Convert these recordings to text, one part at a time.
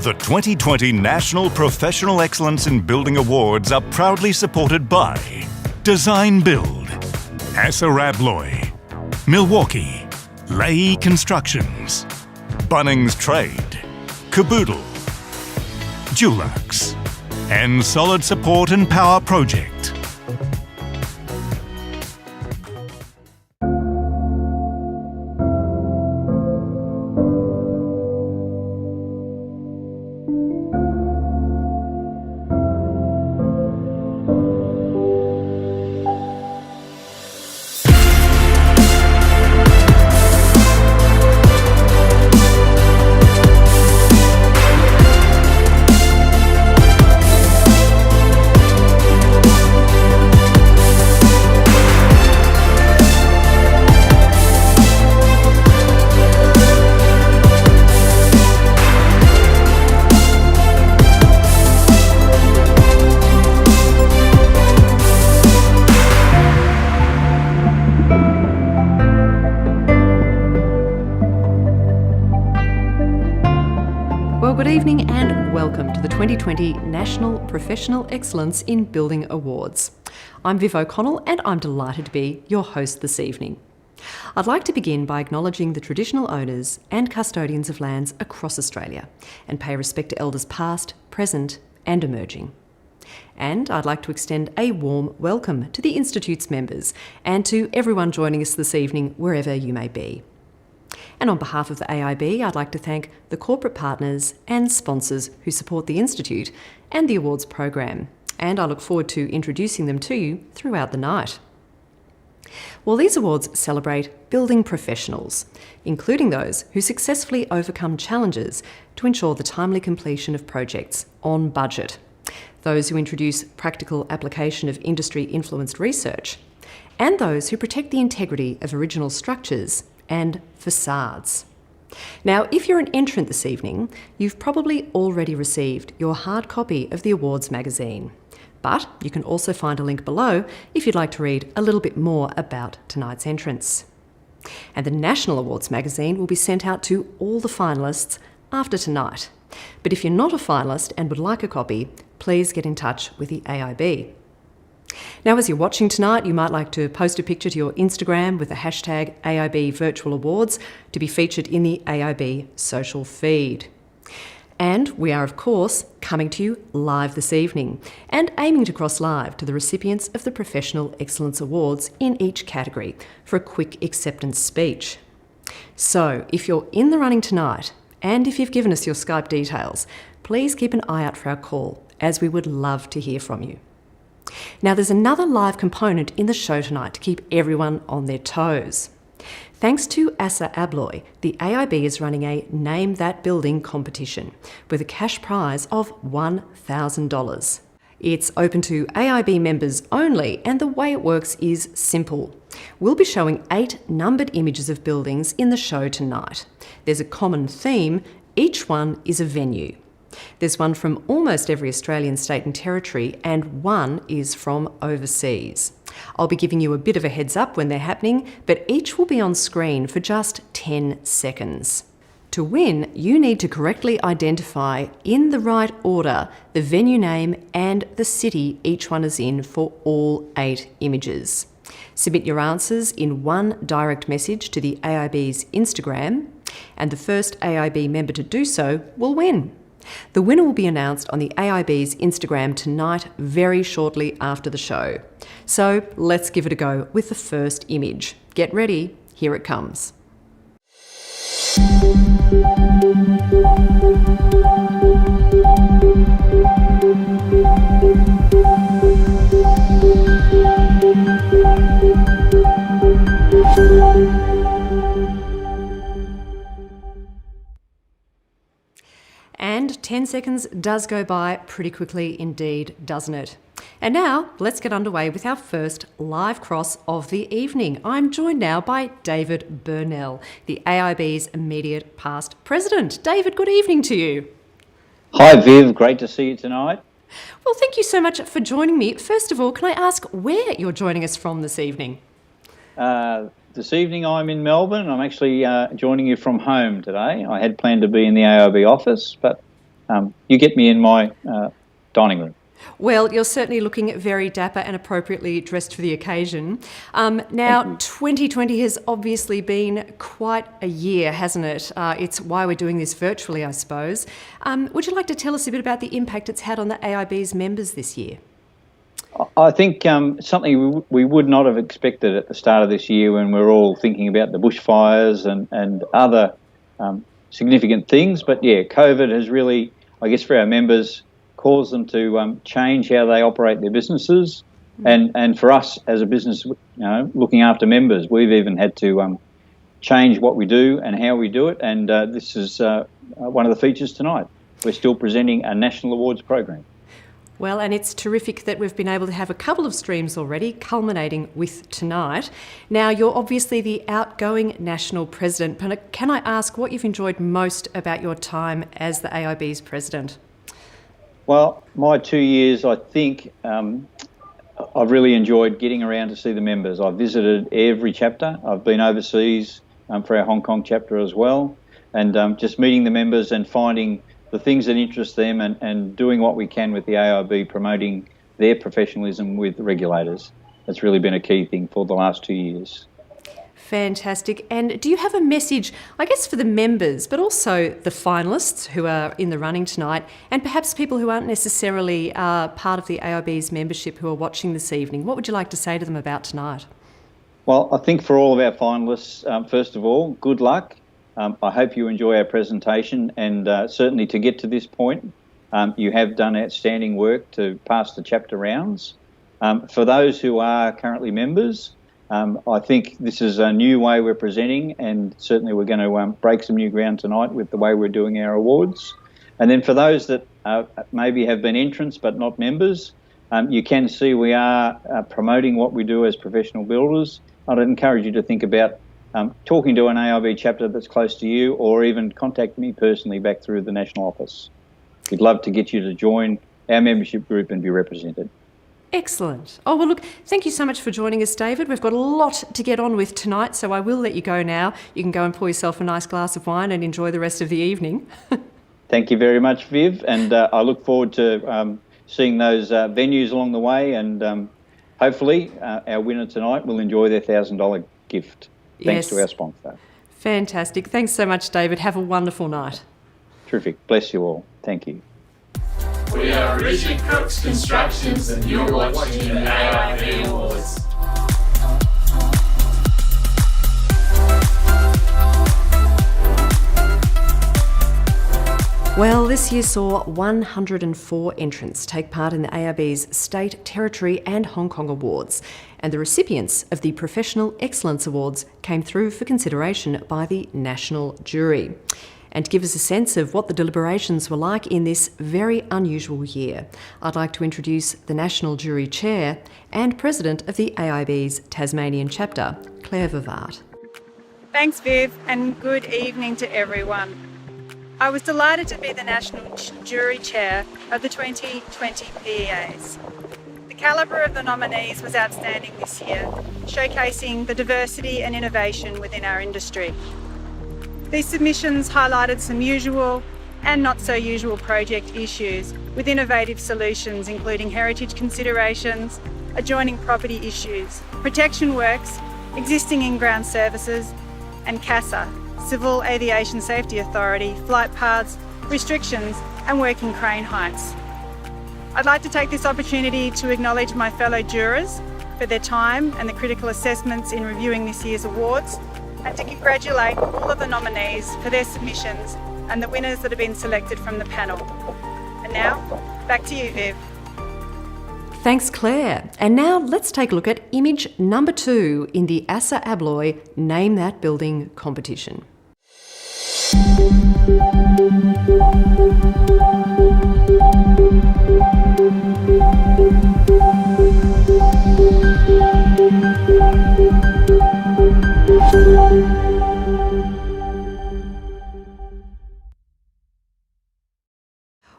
The 2020 National Professional Excellence in Building Awards are proudly supported by Design Build, Asa Abloy, Milwaukee, Leahy Constructions, Bunnings Trade, Caboodle, Dulux, and Solid Support and Power Project. Good evening and welcome to the 2020 National Professional Excellence in Building Awards. I'm Viv O'Connell and I'm delighted to be your host this evening. I'd like to begin by acknowledging the traditional owners and custodians of lands across Australia and pay respect to elders past, present and emerging. And I'd like to extend a warm welcome to the Institute's members and to everyone joining us this evening wherever you may be. And on behalf of the AIB, I'd like to thank the corporate partners and sponsors who support the Institute and the awards program, and I look forward to introducing them to you throughout the night. Well, these awards celebrate building professionals, including those who successfully overcome challenges to ensure the timely completion of projects on budget, those who introduce practical application of industry-influenced research, and those who protect the integrity of original structures and facades. Now, if you're an entrant this evening, you've probably already received your hard copy of the awards magazine, but you can also find a link below if you'd like to read a little bit more about tonight's entrants. And the National Awards magazine will be sent out to all the finalists after tonight. But if you're not a finalist and would like a copy, please get in touch with the AIB. Now, as you're watching tonight, you might like to post a picture to your Instagram with the hashtag AIB Virtual Awards to be featured in the AIB social feed. And we are, of course, coming to you live this evening and aiming to cross live to the recipients of the Professional Excellence Awards in each category for a quick acceptance speech. So, if you're in the running tonight and if you've given us your Skype details, please keep an eye out for our call, as we would love to hear from you. Now, there's another live component in the show tonight to keep everyone on their toes. Thanks to Asa Abloy, the AIB is running a Name That Building competition with a cash prize of $1,000. It's open to AIB members only, and the way it works is simple. We'll be showing 8 numbered images of buildings in the show tonight. There's a common theme, each one is a venue. There's one from almost every Australian state and territory, and one is from overseas. I'll be giving you a bit of a heads up when they're happening, but each will be on screen for just 10 seconds. To win, you need to correctly identify, in the right order, the venue name and the city each one is in for all 8 images. Submit your answers in one direct message to the AIB's Instagram, and the first AIB member to do so will win. The winner will be announced on the AIB's Instagram tonight, very shortly after the show. So let's give it a go with the first image. Get ready, here it comes. And 10 seconds does go by pretty quickly indeed, doesn't it? And now, let's get underway with our first live cross of the evening. I'm joined now by David Burnell, the AIB's immediate past president. David, good evening to you. Hi Viv, great to see you tonight. Well, thank you so much for joining me. First of all, can I ask where you're joining us from this evening? This evening I'm in Melbourne. I'm actually joining you from home today. I had planned to be in the AIB office, but you get me in my dining room. Well, you're certainly looking very dapper and appropriately dressed for the occasion. Now, 2020 has obviously been quite a year, hasn't it? It's why we're doing this virtually, I suppose. Would you like to tell us a bit about the impact it's had on the AIB's members this year? I think something we would not have expected at the start of this year when we're all thinking about the bushfires and other significant things. But yeah, COVID has really, I guess, for our members, caused them to change how they operate their businesses. And for us as a business, looking after members, we've even had to change what we do and how we do it. And this is one of the features tonight. We're still presenting a national awards program. Well, and it's terrific that we've been able to have a couple of streams already, culminating with tonight. Now, you're obviously the outgoing national president. Can I ask what you've enjoyed most about your time as the AIB's president? Well, my 2 years, I think I've really enjoyed getting around to see the members. I've visited every chapter. I've been overseas for our Hong Kong chapter as well, and just meeting the members and finding the things that interest them and doing what we can with the AIB, promoting their professionalism with regulators. That's really been a key thing for the last 2 years. Fantastic. And do you have a message, I guess, for the members, but also the finalists who are in the running tonight, and perhaps people who aren't necessarily part of the AIB's membership who are watching this evening? What would you like to say to them about tonight? Well, I think for all of our finalists, first of all, good luck. I hope you enjoy our presentation, and certainly to get to this point, you have done outstanding work to pass the chapter rounds. For those who are currently members, I think this is a new way we're presenting, and certainly we're going to break some new ground tonight with the way we're doing our awards. And then for those that maybe have been entrants but not members, you can see we are promoting what we do as professional builders. I'd encourage you to think about talking to an AIB chapter that's close to you, or even contact me personally back through the national office. We'd love to get you to join our membership group and be represented. Excellent. Oh, well, look, thank you so much for joining us, David. We've got a lot to get on with tonight, so I will let you go now. You can go and pour yourself a nice glass of wine and enjoy the rest of the evening. Thank you very much, Viv, and I look forward to seeing those venues along the way, and hopefully our winner tonight will enjoy their $1,000 gift. Thanks to our sponsor. Fantastic. Thanks so much, David. Have a wonderful night. Terrific. Bless you all. Thank you. We are Richard Crooks Constructions, and you're watching the AIB Awards. Well, this year saw 104 entrants take part in the AIB's State, Territory and Hong Kong Awards, and the recipients of the Professional Excellence Awards came through for consideration by the national jury. And to give us a sense of what the deliberations were like in this very unusual year, I'd like to introduce the National Jury Chair and President of the AIB's Tasmanian chapter, Claire Vervaart. Thanks, Viv, and good evening to everyone. I was delighted to be the National Jury Chair of the 2020 PEAs. The calibre of the nominees was outstanding this year, showcasing the diversity and innovation within our industry. These submissions highlighted some usual and not so usual project issues with innovative solutions including heritage considerations, adjoining property issues, protection works, existing in-ground services, and CASA, Civil Aviation Safety Authority, flight paths, restrictions and working crane heights. I'd like to take this opportunity to acknowledge my fellow jurors for their time and the critical assessments in reviewing this year's awards, and to congratulate all of the nominees for their submissions and the winners that have been selected from the panel. And now, back to you, Viv. Thanks, Claire. And now let's take a look at image number 2 in the Asa Abloy Name That Building competition.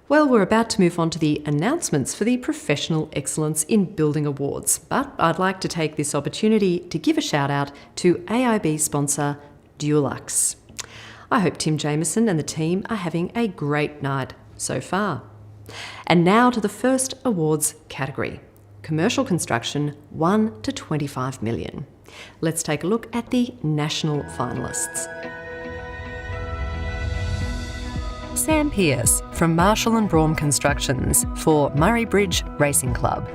Well, we're about to move on to the announcements for the Professional Excellence in Building Awards, but I'd like to take this opportunity to give a shout out to AIB sponsor Dulux. I hope Tim Jameson and the team are having a great night so far. And now to the first awards category, commercial construction 1 to 25 million. Let's take a look at the national finalists. Sam Pearse from Marshall and Brougham Constructions for Murray Bridge Racing Club.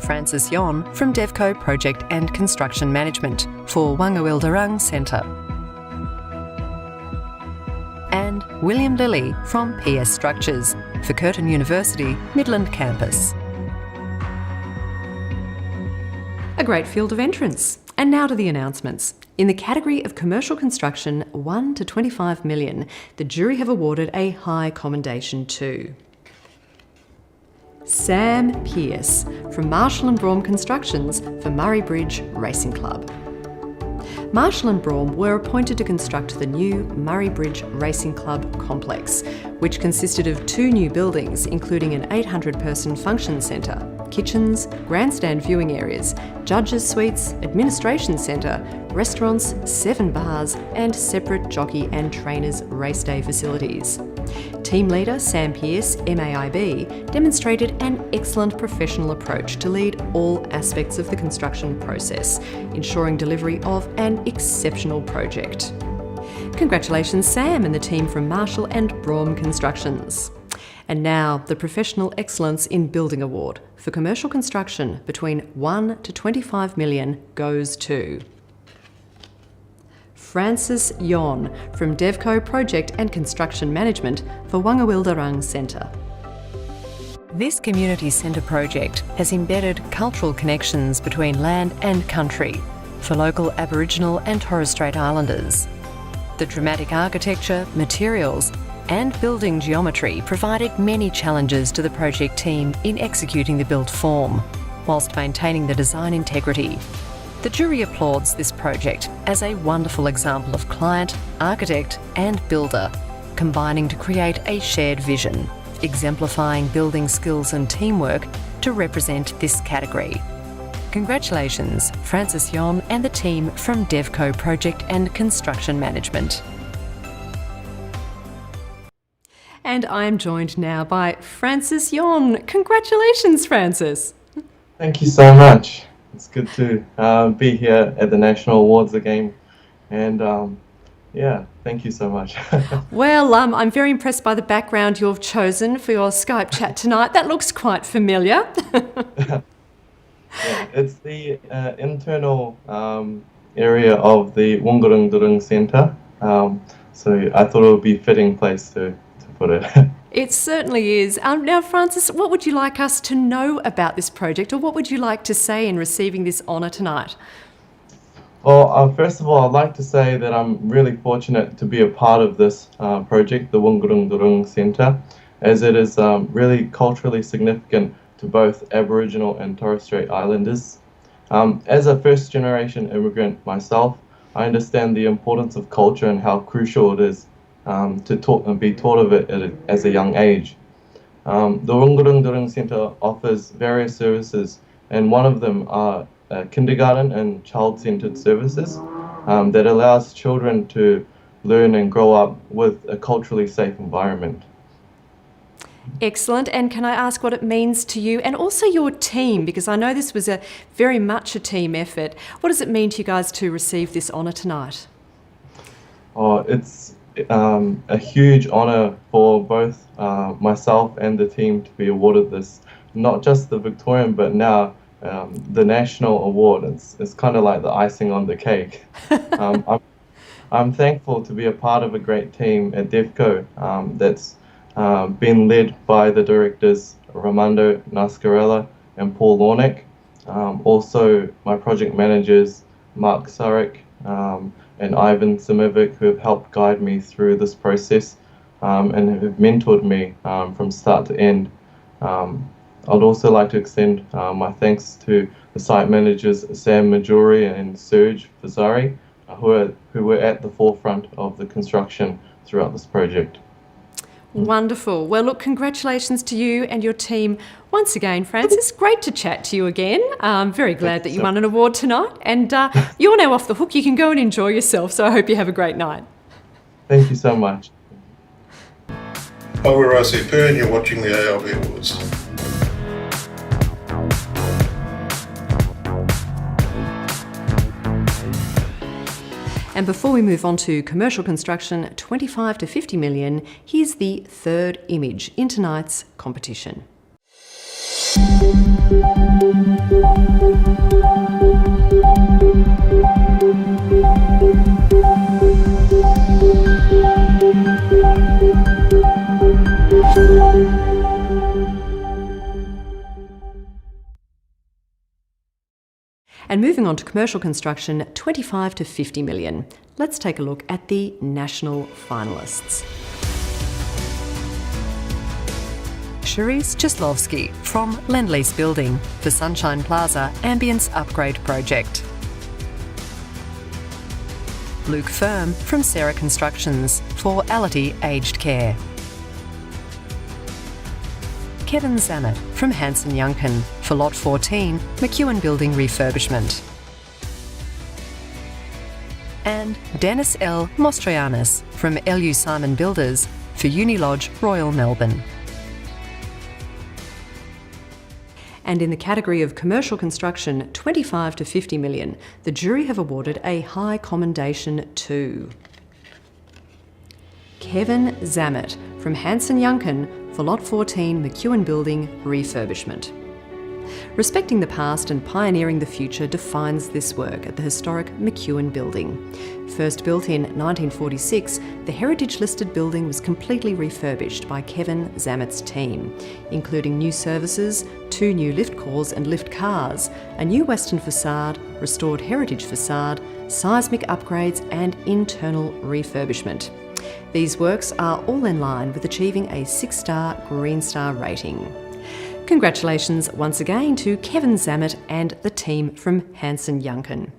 Francis Yon from Devco Project and Construction Management for Wunggurrwil Dhurrung Centre. And William Lilly from PS Structures for Curtin University Midland Campus. A great field of entrants. And now to the announcements. In the category of commercial construction 1 to 25 million, the jury have awarded a high commendation to Sam Pearse from Marshall and Brougham Constructions for Murray Bridge Racing Club. Marshall and Brougham were appointed to construct the new Murray Bridge Racing Club complex, which consisted of 2 new buildings, including an 800-person function centre, kitchens, grandstand viewing areas, judges' suites, administration centre, restaurants, 7 bars, and separate jockey and trainers' race day facilities. Team leader Sam Pearse, MAIB, demonstrated an excellent professional approach to lead all aspects of the construction process, ensuring delivery of an exceptional project. Congratulations, Sam and the team from Marshall and Brougham Constructions. And now, the Professional Excellence in Building Award for commercial construction between 1 to 25 million goes to Francis Yon from Devco Project and Construction Management for Wunggurrwil Dhurrung Centre. This community centre project has embedded cultural connections between land and country for local Aboriginal and Torres Strait Islanders. The dramatic architecture, materials and building geometry provided many challenges to the project team in executing the built form, whilst maintaining the design integrity. The jury applauds this project as a wonderful example of client, architect and builder combining to create a shared vision, exemplifying building skills and teamwork to represent this category. Congratulations, Francis Yon and the team from Devco Project and Construction Management. And I am joined now by Francis Yon. Congratulations, Francis. Thank you so much. It's good to be here at the National Awards again. And thank you so much. Well, I'm very impressed by the background you've chosen for your Skype chat tonight. That looks quite familiar. Yeah, it's the internal area of the Wunggurrwil Centre. So I thought it would be a fitting place to put it. It certainly is. Now, Francis, what would you like us to know about this project, or what would you like to say in receiving this honour tonight? Well, first of all, I'd like to say that I'm really fortunate to be a part of this project, the Wunggurrwil Centre, as it is really culturally significant to both Aboriginal and Torres Strait Islanders. As a first-generation immigrant myself, I understand the importance of culture and how crucial it is to be taught of it as a young age. The Wunggurrwil Centre offers various services, and one of them are kindergarten and child-centred services that allows children to learn and grow up with a culturally safe environment. Excellent. And can I ask what it means to you and also your team, because I know this was very much a team effort. What does it mean to you guys to receive this honour tonight? It's a huge honour for both myself and the team to be awarded this, not just the Victorian, but now the National Award. It's kind of like the icing on the cake. I'm thankful to be a part of a great team at Devco that's been led by the directors Ramando Nascarella and Paul Lornick. Also my project managers Mark Sarek and Ivan Simovic, who have helped guide me through this process and have mentored me from start to end. I'd also like to extend my thanks to the site managers Sam Majori and Serge Fazari, who were at the forefront of the construction throughout this project. Wonderful. Well, look, congratulations to you and your team once again, Francis. Great to chat to you again. I'm very glad that you won an award tonight, and you're now off the hook. You can go and enjoy yourself, so I hope you have a great night. Thank you so much. Hi, we're RCP and you're watching the AIB Awards. And before we move on to commercial construction, 25 to 50 million, here's the third image in tonight's competition. And moving on to commercial construction, 25 to 50 million. Let's take a look at the national finalists. Cherise Jaslovsky from Lend-Lease Building for Sunshine Plaza Ambience Upgrade Project. Luke Ferme from Sarah Constructions for Allity Aged Care. Kevin Zammit from Hansen Yuncken for Lot 14, McEwin Building Refurbishment. And Dennis L. Mostrianis from LU Simon Builders for Unilodge Royal Melbourne. And in the category of commercial construction, 25 to 50 million, the jury have awarded a high commendation to Kevin Zammit from Hansen Yuncken for Lot 14 McEwin Building Refurbishment. Respecting the past and pioneering the future defines this work at the historic McEwin Building. First built in 1946, the heritage-listed building was completely refurbished by Kevin Zammit's team, including new services, 2 new lift cores and lift cars, a new western facade, restored heritage facade, seismic upgrades and internal refurbishment. These works are all in line with achieving a 6-star Green Star rating. Congratulations once again to Kevin Zammit and the team from Hansen Yuncken.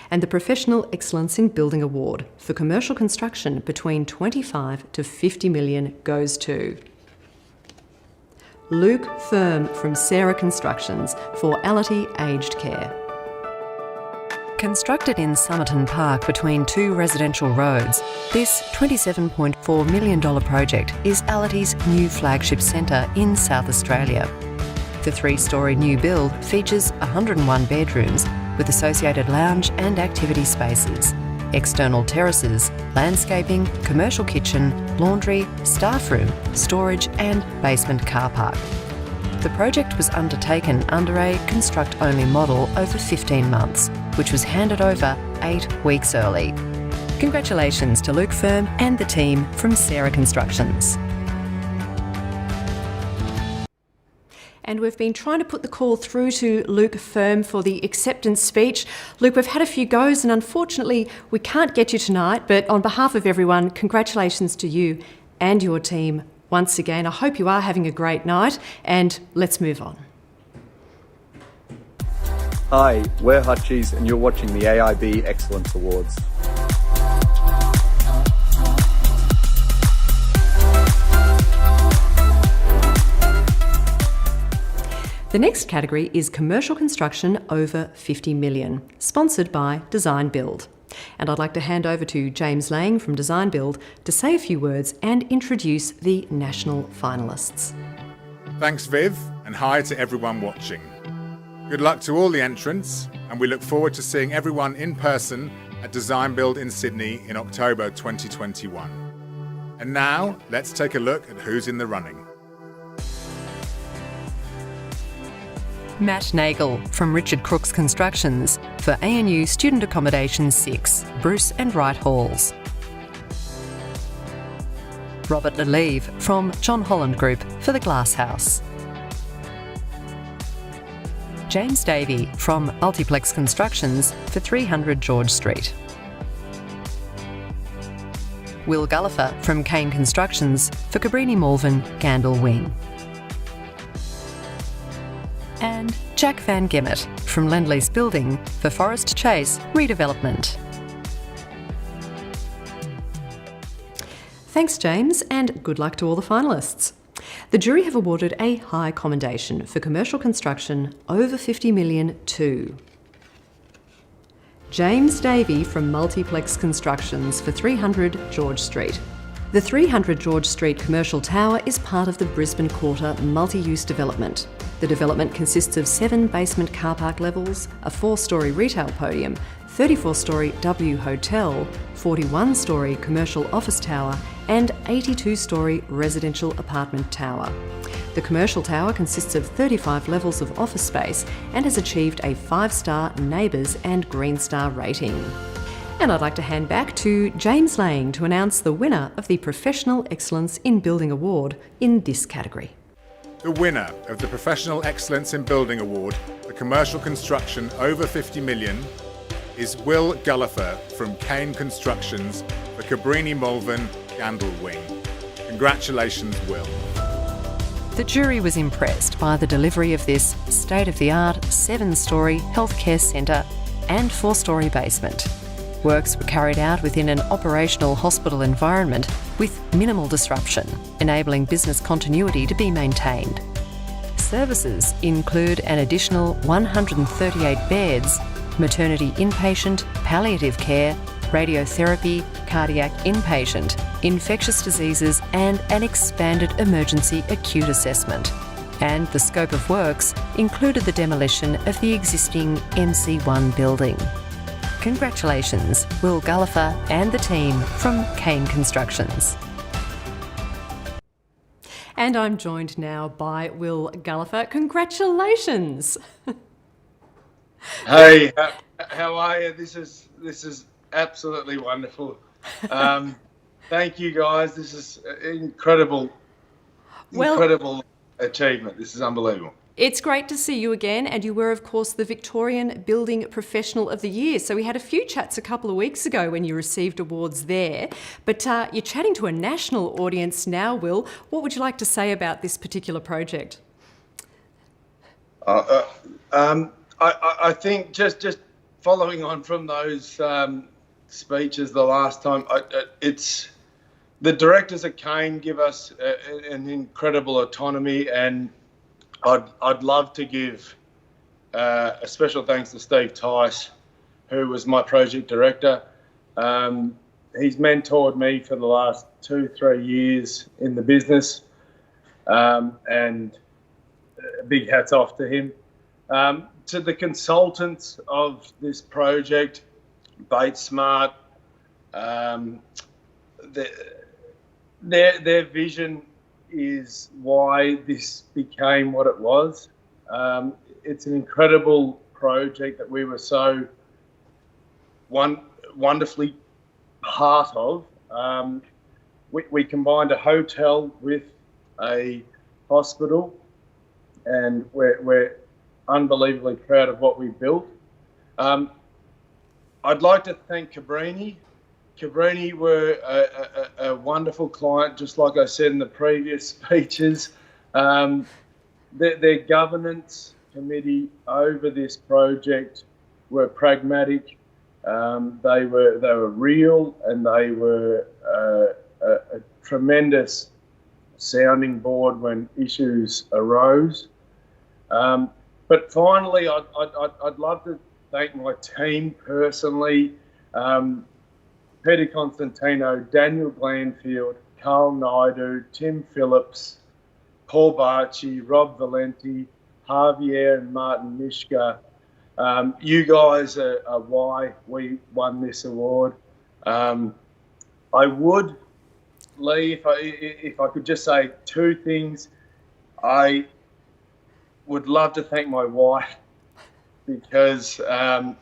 And the Professional Excellence in Building Award for commercial construction between 25 to 50 million goes to Luke Ferme from Sarah Constructions for Allity Aged Care. Constructed in Somerton Park between 2 residential roads, this $27.4 million project is Allity's new flagship centre in South Australia. The 3-storey new build features 101 bedrooms with associated lounge and activity spaces, external terraces, landscaping, commercial kitchen, laundry, staff room, storage and basement car park. The project was undertaken under a construct-only model over 15 months, which was handed over 8 weeks early. Congratulations to Luke Ferme and the team from Sarah Constructions. And we've been trying to put the call through to Luke Ferme for the acceptance speech. Luke, we've had a few goes and unfortunately we can't get you tonight, but on behalf of everyone, congratulations to you and your team once again. I hope you are having a great night and let's move on. Hi, we're Hutchies and you're watching the AIB Excellence Awards. The next category is commercial construction over 50 million, sponsored by Design Build. And I'd like to hand over to James Lang from Design Build to say a few words and introduce the national finalists. Thanks, Viv, and hi to everyone watching. Good luck to all the entrants, and we look forward to seeing everyone in person at Design Build in Sydney in October 2021. And now, let's take a look at who's in the running. Matt Nagel from Richard Crooks Constructions for ANU Student Accommodation 6, Bruce and Wright Halls. Robert Lelieve from John Holland Group for the Glass House. James Davey from Multiplex Constructions for 300 George Street. Will Gullifer from Kane Constructions for Cabrini Malvern, Gandel Wing. And Jack Van Gemert from Lend-Lease Building for Forest Chase Redevelopment. Thanks, James, and good luck to all the finalists. The jury have awarded a high commendation for commercial construction over 50 million to James Davey from Multiplex Constructions for 300 George Street, The 300 George Street commercial tower is part of the Brisbane Quarter multi-use development. The development consists of 7 basement car park levels, a 4-storey retail podium, 34-storey W hotel, 41-storey commercial office tower and 82-storey residential apartment tower. The commercial tower consists of 35 levels of office space and has achieved a 5-star NABERS and Green Star rating. And I'd like to hand back to James Lang to announce the winner of the Professional Excellence in Building Award in this category. The winner of the Professional Excellence in Building Award for commercial construction over 50 million is Will Gullifer from Kane Constructions for Cabrini Malvern Gandel Wing. Congratulations, Will. The jury was impressed by the delivery of this state-of-the-art 7-storey healthcare centre and 4-storey basement. Works were carried out within an operational hospital environment with minimal disruption, enabling business continuity to be maintained. Services include an additional 138 beds, maternity inpatient, palliative care, radiotherapy, cardiac inpatient, infectious diseases and an expanded emergency acute assessment. And the scope of works included the demolition of the existing MC1 building. Congratulations, Will Gullifer and the team from Kane Constructions. And I'm joined now by Will Gullifer. Congratulations! Hey, how are you? This is absolutely wonderful. Thank you, guys. This is incredible achievement. This is unbelievable. It's great to see you again, and you were, of course, the Victorian Building Professional of the Year. So we had a few chats a couple of weeks ago when you received awards there, but you're chatting to a national audience now, Will. What would you like to say about this particular project? I think just following on from those speeches the last time, it's the directors at Kane give us an incredible autonomy, and I'd love to give a special thanks to Steve Tice, who was my project director. He's mentored me for the last 2-3 years in the business, and big hats off to him. To the consultants of this project, Bates Smart, their vision is why this became what it was. It's an incredible project that we were so wonderfully part of. We combined a hotel with a hospital, and we're unbelievably proud of what we built. I'd like to thank Cabrini. Cabrini were a wonderful client, just like I said in the previous speeches. Their governance committee over this project were pragmatic. They were real, and they were a tremendous sounding board when issues arose. But finally, I'd love to thank my team personally. Peter Constantino, Daniel Glanfield, Carl Naidu, Tim Phillips, Paul Barchi, Rob Valenti, Javier and Martin Mishka. You guys are why we won this award. I would, Lee, if I could just say 2 things. I would love to thank my wife, because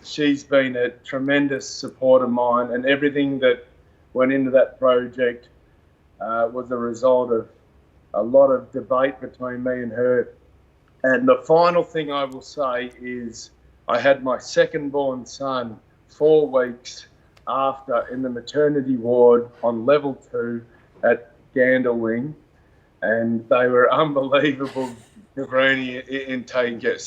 she's been a tremendous support of mine, and everything that went into that project was a result of a lot of debate between me and her. And the final thing I will say is I had my second-born son 4 weeks after in the maternity ward on level 2 at Gandel Wing, and they were unbelievable, Cabrini, in taking care.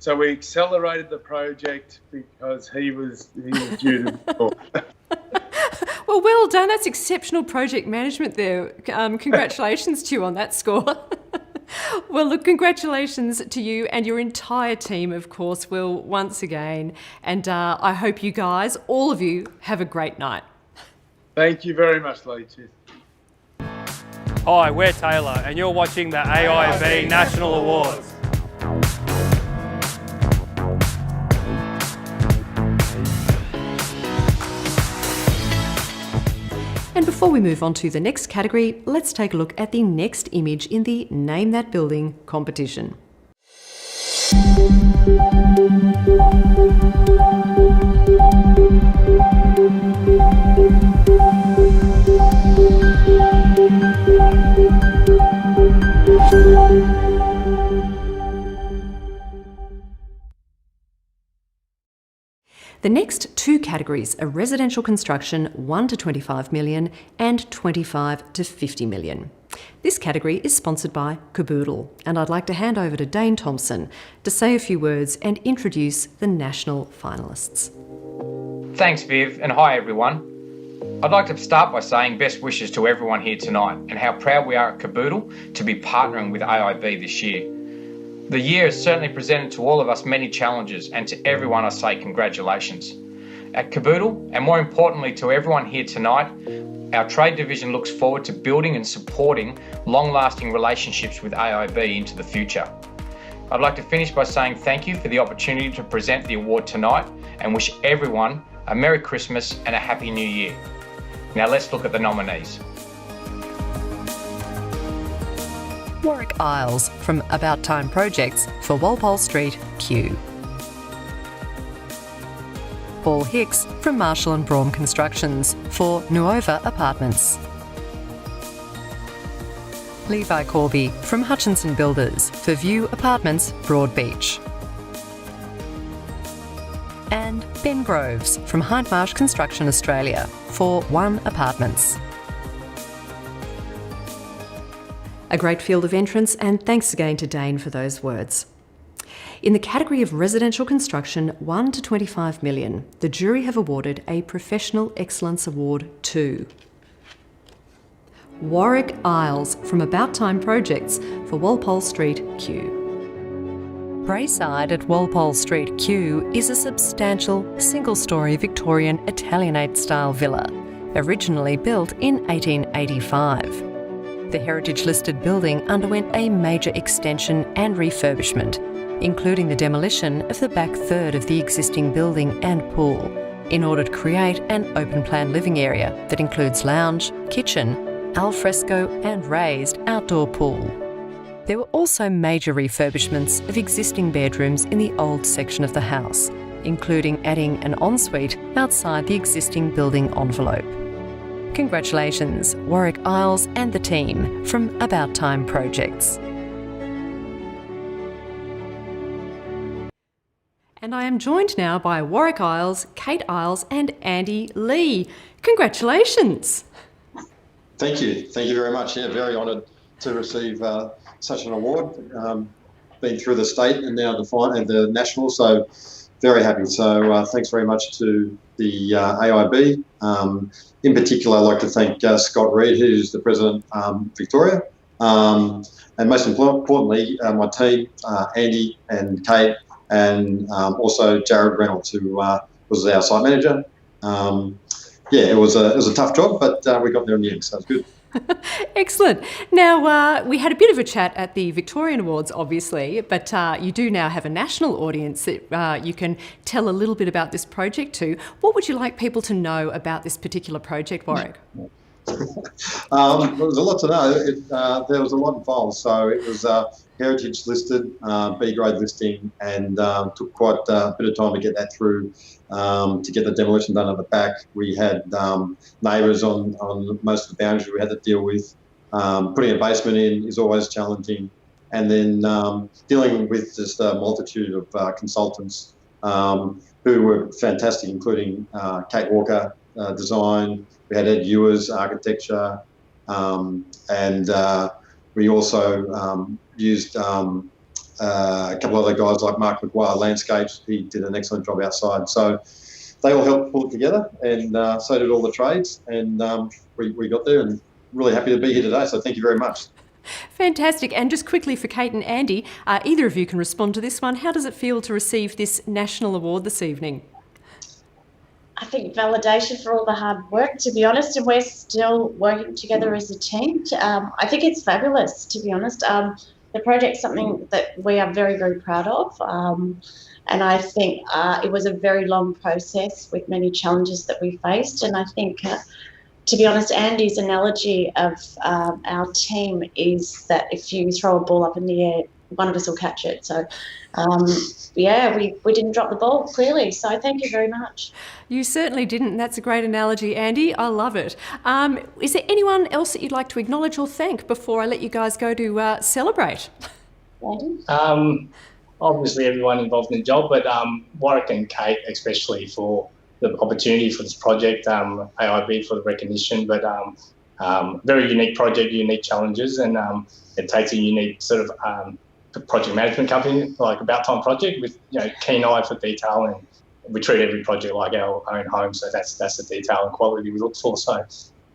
So we accelerated the project because he was due to be born. Well, well done. That's exceptional project management there. Congratulations to you on that score. Well, look, congratulations to you and your entire team, of course, Will, once again. And I hope you guys, all of you, have a great night. Thank you very much, Lee. Cheers. Hi, we're Taylor and you're watching the AIB National Awards. And before we move on to the next category, let's take a look at the next image in the Name That Building competition. The next two categories are residential construction 1 to 25 million and 25 to 50 million. This category is sponsored by Caboodle, and I'd like to hand over to Dane Thompson to say a few words and introduce the national finalists. Thanks, Viv, and hi everyone. I'd like to start by saying best wishes to everyone here tonight and how proud we are at Caboodle to be partnering with AIB this year. The year has certainly presented to all of us many challenges, and to everyone I say congratulations. At Caboodle, and more importantly to everyone here tonight, our trade division looks forward to building and supporting long-lasting relationships with AIB into the future. I'd like to finish by saying thank you for the opportunity to present the award tonight and wish everyone a Merry Christmas and a Happy New Year. Now let's look at the nominees. Warwick Iles from About Time Projects for Walpole Street, Kew. Paul Hicks from Marshall and Brougham Constructions for Nuova Apartments. Levi Corby from Hutchinson Builders for View Apartments, Broadbeach. And Ben Groves from Hindmarsh Construction Australia for One Apartments. A great field of entrants, and thanks again to Dane for those words. In the category of residential construction 1 to 25 million, the jury have awarded a Professional Excellence Award to Warwick Iles from About Time Projects for Walpole Street, Kew. Braeside at Walpole Street, Kew is a substantial single-storey Victorian Italianate-style villa, originally built in 1885. The heritage-listed building underwent a major extension and refurbishment, including the demolition of the back third of the existing building and pool, in order to create an open-plan living area that includes lounge, kitchen, alfresco and raised outdoor pool. There were also major refurbishments of existing bedrooms in the old section of the house, including adding an ensuite outside the existing building envelope. Congratulations, Warwick Iles and the team from About Time Projects. And I am joined now by Warwick Iles, Kate Iles and Andy Lee. Congratulations. Thank you very much. Yeah, very honoured to receive such an award. Been through the state and now the national, so very happy. So thanks very much to the AIB. In particular, I'd like to thank Scott Reid, who's the President Victoria, and most importantly, my team, Andy and Kate, and also Jared Reynolds, who was our site manager. It was a tough job, but we got there in the end, so it's good. Excellent. Now, we had a bit of a chat at the Victorian Awards, obviously, but you do now have a national audience that you can tell a little bit about this project to. What would you like people to know about this particular project, Warwick? There was a lot to know. There was a lot involved. So it was heritage listed, B grade listing, and took quite a bit of time to get that through, to get the demolition done at the back. We had neighbours on most of the boundaries we had to deal with. Putting a basement in is always challenging. And then dealing with just a multitude of consultants who were fantastic, including Kate Walker, design. We had Ed Ewers, architecture, and we also used a couple of other guys like Mark McGuire, landscapes. He did an excellent job outside. So they all helped pull it together, and so did all the trades. And we got there, and really happy to be here today. So thank you very much. Fantastic. And just quickly for Kate and Andy, either of you can respond to this one. How does it feel to receive this national award this evening? I think validation for all the hard work, to be honest, and we're still working together as a team. I think it's fabulous, to be honest. The project's something that we are very, very proud of, and I think it was a very long process with many challenges that we faced, and I think, to be honest, Andy's analogy of our team is that if you throw a ball up in the air, one of us will catch it. So, we didn't drop the ball, clearly. So thank you very much. You certainly didn't. That's a great analogy, Andy. I love it. Is there anyone else that you'd like to acknowledge or thank before I let you guys go to celebrate? Obviously, everyone involved in the job, but Warwick and Kate especially for the opportunity for this project, AIB for the recognition, but very unique project, unique challenges, and it takes a unique sort of project management company like About Time Project with keen eye for detail, and we treat every project like our own home. So that's the detail and quality we look for. So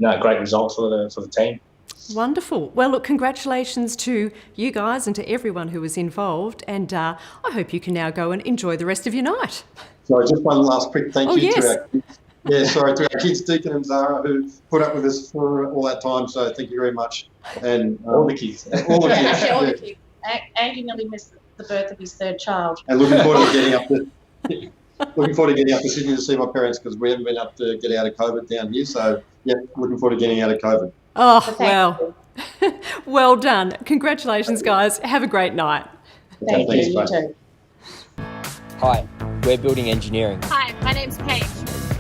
great result for the team. Wonderful. Well, look, congratulations to you guys and to everyone who was involved, and I hope you can now go and enjoy the rest of your night. Sorry, just one last quick thank you yes. to our kids. To our kids, Deacon and Zara, who put up with us for all that time. So thank you very much. And all the kids. All the kids. Andy nearly missed the birth of his third child. And looking forward to getting up to Sydney to see my parents, because we haven't been up to get out of COVID down here. So, looking forward to getting out of COVID. Oh, well. Well done. Congratulations, guys. Have a great night. Thank you. You too. Hi, we're Building Engineering. Hi, my name's Paige.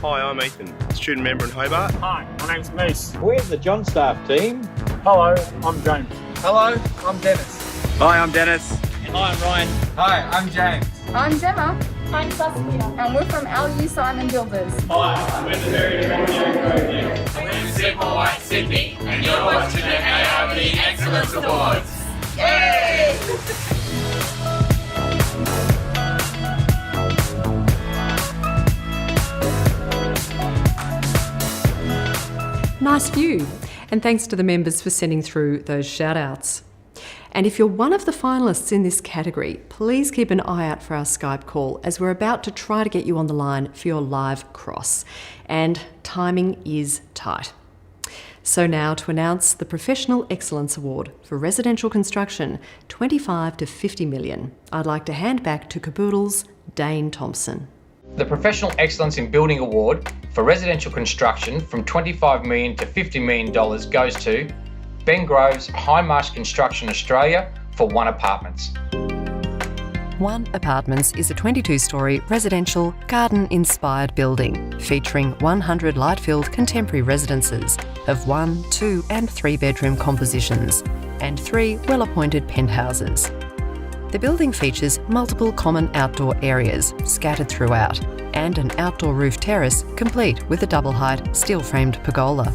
Hi, I'm Ethan, student member in Hobart. Hi, my name's Moose. We're the John staff team. Hello, I'm James. Hello, I'm Dennis. Hi, I'm Dennis. Hi, I'm Ryan. Hi, I'm James. I'm Gemma. I'm Saskia. And we're from LU Simon Builders. Hi, we're the Very Engineering Project. We're Simple White Sydney, and you're watching the AIB Excellence Awards. Yay! Nice view. And thanks to the members for sending through those shout-outs. And if you're one of the finalists in this category, please keep an eye out for our Skype call, as we're about to try to get you on the line for your live cross. And timing is tight. So now to announce the Professional Excellence Award for Residential Construction, 25 to 50 million, I'd like to hand back to Caboodle's Dane Thompson. The Professional Excellence in Building Award for residential construction from $25 million to $50 million goes to Ben Groves, Hindmarsh Construction Australia for One Apartments. One Apartments is a 22-storey residential garden-inspired building featuring 100 light-filled contemporary residences of 1, 2 and 3 bedroom compositions and 3 well-appointed penthouses. The building features multiple common outdoor areas scattered throughout and an outdoor roof terrace complete with a double-height steel-framed pergola.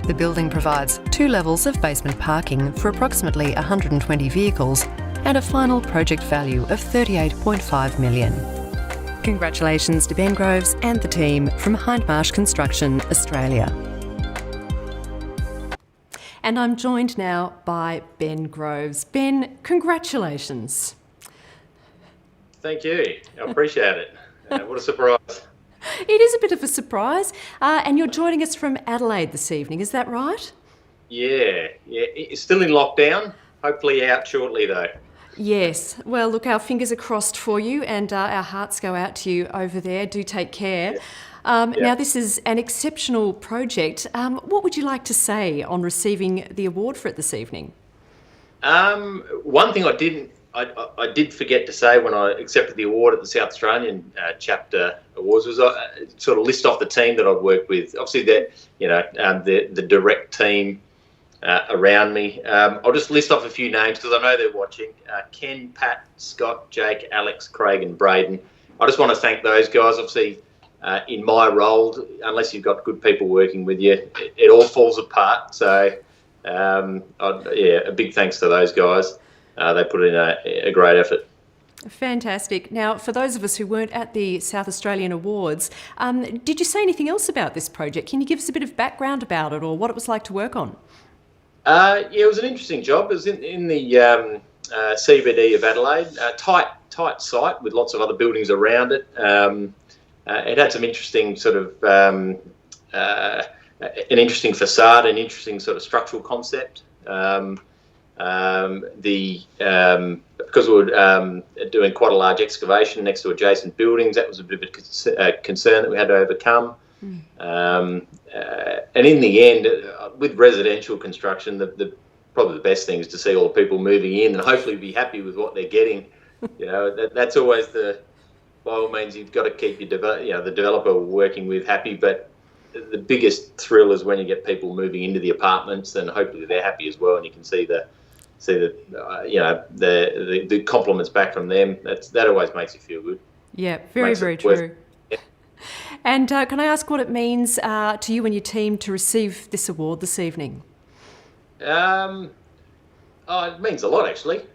The building provides 2 levels of basement parking for approximately 120 vehicles and a final project value of $38.5 million. Congratulations to Ben Groves and the team from Hindmarsh Construction Australia. And I'm joined now by Ben Groves. Ben, congratulations. Thank you. I appreciate it. What a surprise. It is a bit of a surprise. And you're joining us from Adelaide this evening, is that right? Yeah. It's still in lockdown. Hopefully out shortly, though. Yes. Well, look, our fingers are crossed for you, and our hearts go out to you over there. Do take care. Now, this is an exceptional project. What would you like to say on receiving the award for it this evening? One thing I did forget to say when I accepted the award at the South Australian Chapter Awards was I sort of list off the team that I've worked with. Obviously, the direct team around me. I'll just list off a few names because I know they're watching. Ken, Pat, Scott, Jake, Alex, Craig and Braden. I just want to thank those guys. Obviously, in my role, unless you've got good people working with you, it all falls apart. So, a big thanks to those guys. They put in a great effort. Fantastic. Now, for those of us who weren't at the South Australian Awards, did you say anything else about this project? Can you give us a bit of background about it or what it was like to work on? It was an interesting job. It was in the CBD of Adelaide, tight site with lots of other buildings around it. it had some interesting sort of an interesting facade, an interesting sort of structural concept. Because we were doing quite a large excavation next to adjacent buildings, that was a bit of a concern that we had to overcome. And in the end, with residential construction, probably the best thing is to see all the people moving in and hopefully be happy with what they're getting. You know, that's always by all means, you've got to keep the developer working with happy, but the biggest thrill is when you get people moving into the apartments and hopefully they're happy as well, and you can see the compliments back from them. That always makes you feel good. Yeah, very true. Yeah. And can I ask what it means to you and your team to receive this award this evening? It means a lot, actually.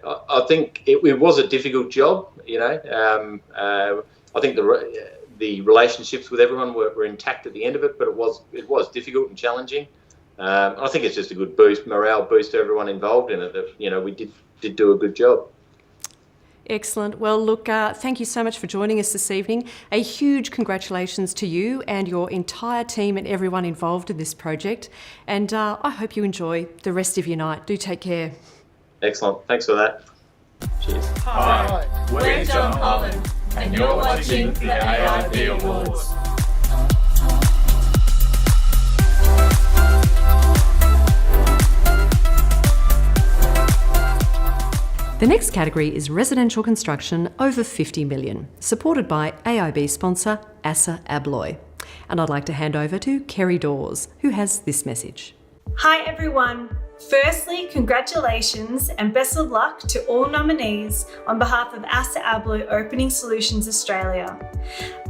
I think it was a difficult job. You know, I think the relationships with everyone were intact at the end of it, but it was difficult and challenging. I think it's just a good morale boost to everyone involved in it. That, you know, we did do a good job. Excellent. Well, look, thank you so much for joining us this evening. A huge congratulations to you and your entire team and everyone involved in this project. And I hope you enjoy the rest of your night. Do take care. Excellent. Thanks for that. Cheers. Hi, we're John Holland, and you're watching the AIB Awards. The next category is residential construction over 50 million, supported by AIB sponsor ASA Abloy. And I'd like to hand over to Kerry Dawes, who has this message. Hi everyone. Firstly, congratulations and best of luck to all nominees on behalf of ASA Abloy Opening Solutions Australia.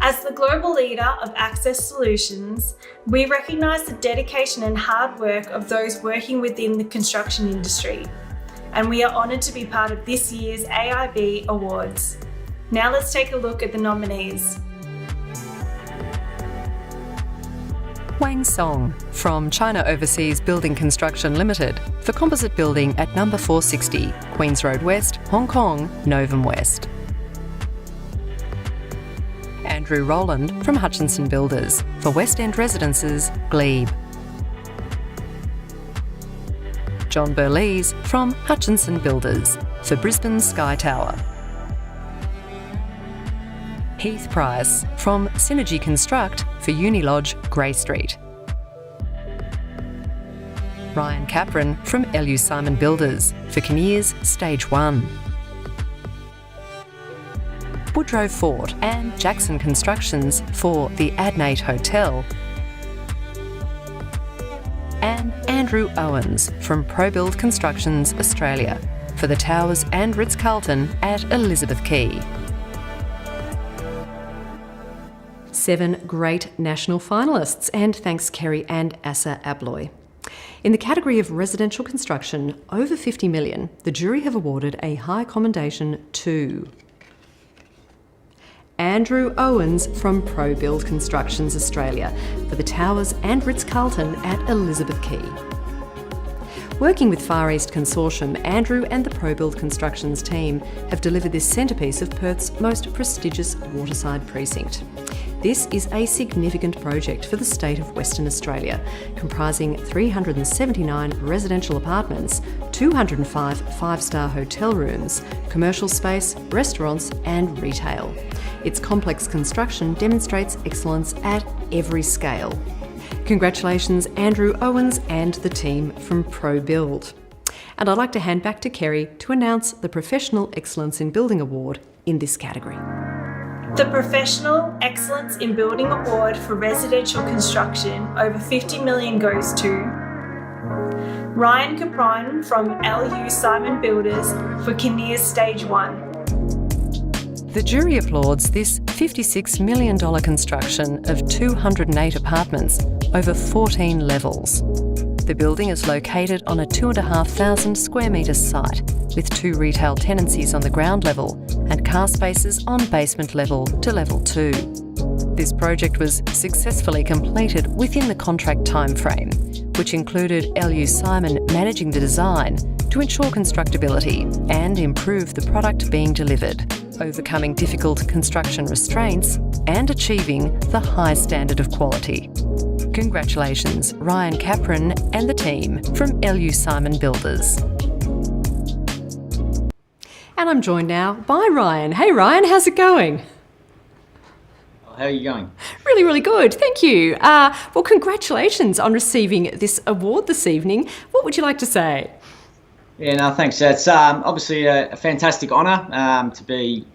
As the global leader of access solutions, we recognise the dedication and hard work of those working within the construction industry. And we are honoured to be part of this year's AIB Awards. Now let's take a look at the nominees. Wang Song from China Overseas Building Construction Limited for composite building at number 460, Queens Road West, Hong Kong, Novum West. Andrew Rowland from Hutchinson Builders for West End Residences, Glebe. John Burlees from Hutchinson Builders for Brisbane Sky Tower. Heath Price from Synergy Construct for Unilodge, Grey Street. Ryan Capron from LU Simon Builders for Kinnears Stage 1. Woodrow Fort and Jackson Constructions for the Adnate Hotel. And Andrew Owens from ProBuild Constructions Australia for the Towers and Ritz-Carlton at Elizabeth Quay. 7 great national finalists, and thanks Kerry and ASA Abloy. In the category of residential construction over 50 million, the jury have awarded a high commendation to Andrew Owens from ProBuild Constructions Australia for the Towers and Ritz-Carlton at Elizabeth Quay. Working with Far East Consortium, Andrew and the ProBuild Constructions team have delivered this centrepiece of Perth's most prestigious waterside precinct. This is a significant project for the state of Western Australia, comprising 379 residential apartments, 205 five-star hotel rooms, commercial space, restaurants and retail. Its complex construction demonstrates excellence at every scale. Congratulations, Andrew Owens and the team from ProBuild. And I'd like to hand back to Kerry to announce the Professional Excellence in Building Award in this category. The Professional Excellence in Building Award for Residential Construction over 50 million goes to Ryan Capron from LU Simon Builders for Kinnears Stage 1. The jury applauds this $56 million construction of 208 apartments over 14 levels. The building is located on a 2,500 square metre site with 2 retail tenancies on the ground level and car spaces on basement level to level 2. This project was successfully completed within the contract timeframe, which included LU Simon managing the design to ensure constructability and improve the product being delivered. overcoming difficult construction restraints and achieving the high standard of quality. Congratulations, Ryan Capron and the team from LU Simon Builders. And I'm joined now by Ryan. Hey Ryan, how's it going? How are you going? Really, really good, thank you. Well, congratulations on receiving this award this evening. What would you like to say? Yeah, no, thanks. It's obviously a fantastic honour to be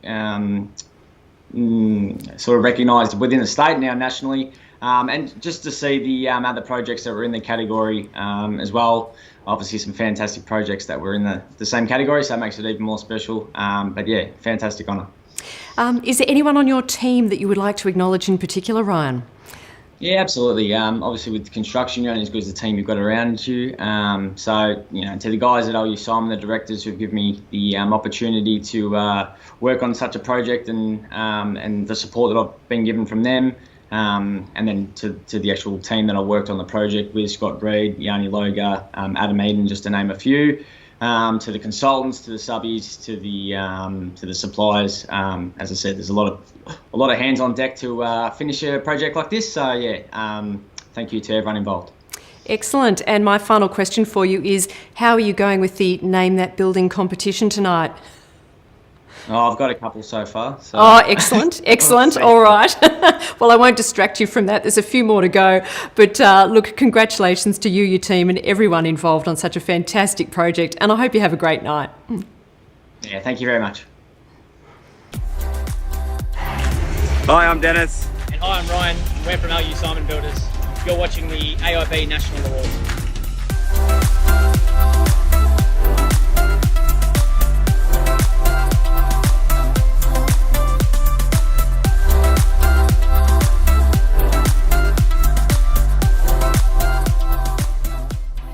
sort of recognised within the state, now nationally, and just to see the other projects that were in the category as well. Obviously some fantastic projects that were in the same category, so that makes it even more special. But yeah, fantastic honour. Is there anyone on your team that you would like to acknowledge in particular, Ryan? Yeah, absolutely. Obviously with construction, you're only as good as the team you've got around you. So, you know, to the guys at LU Simon, the directors who've given me the opportunity to work on such a project and the support that I've been given from them. And then to the actual team that I worked on the project with, Scott Breed, Yanni Loga, Adam Eden, just to name a few. To the consultants, to the subbies, to the suppliers. As I said, there's a lot of hands on deck to finish a project like this. So yeah, thank you to everyone involved. Excellent. And my final question for you is, how are you going with the Name That Building competition tonight? Oh, I've got a couple so far. So. Oh, excellent, excellent. All right. Well, I won't distract you from that. There's a few more to go. But look, congratulations to you, your team, and everyone involved on such a fantastic project. And I hope you have a great night. Yeah, thank you very much. Hi, I'm Dennis. And hi, I'm Ryan. We're from LU Simon Builders. You're watching the AIB National Awards.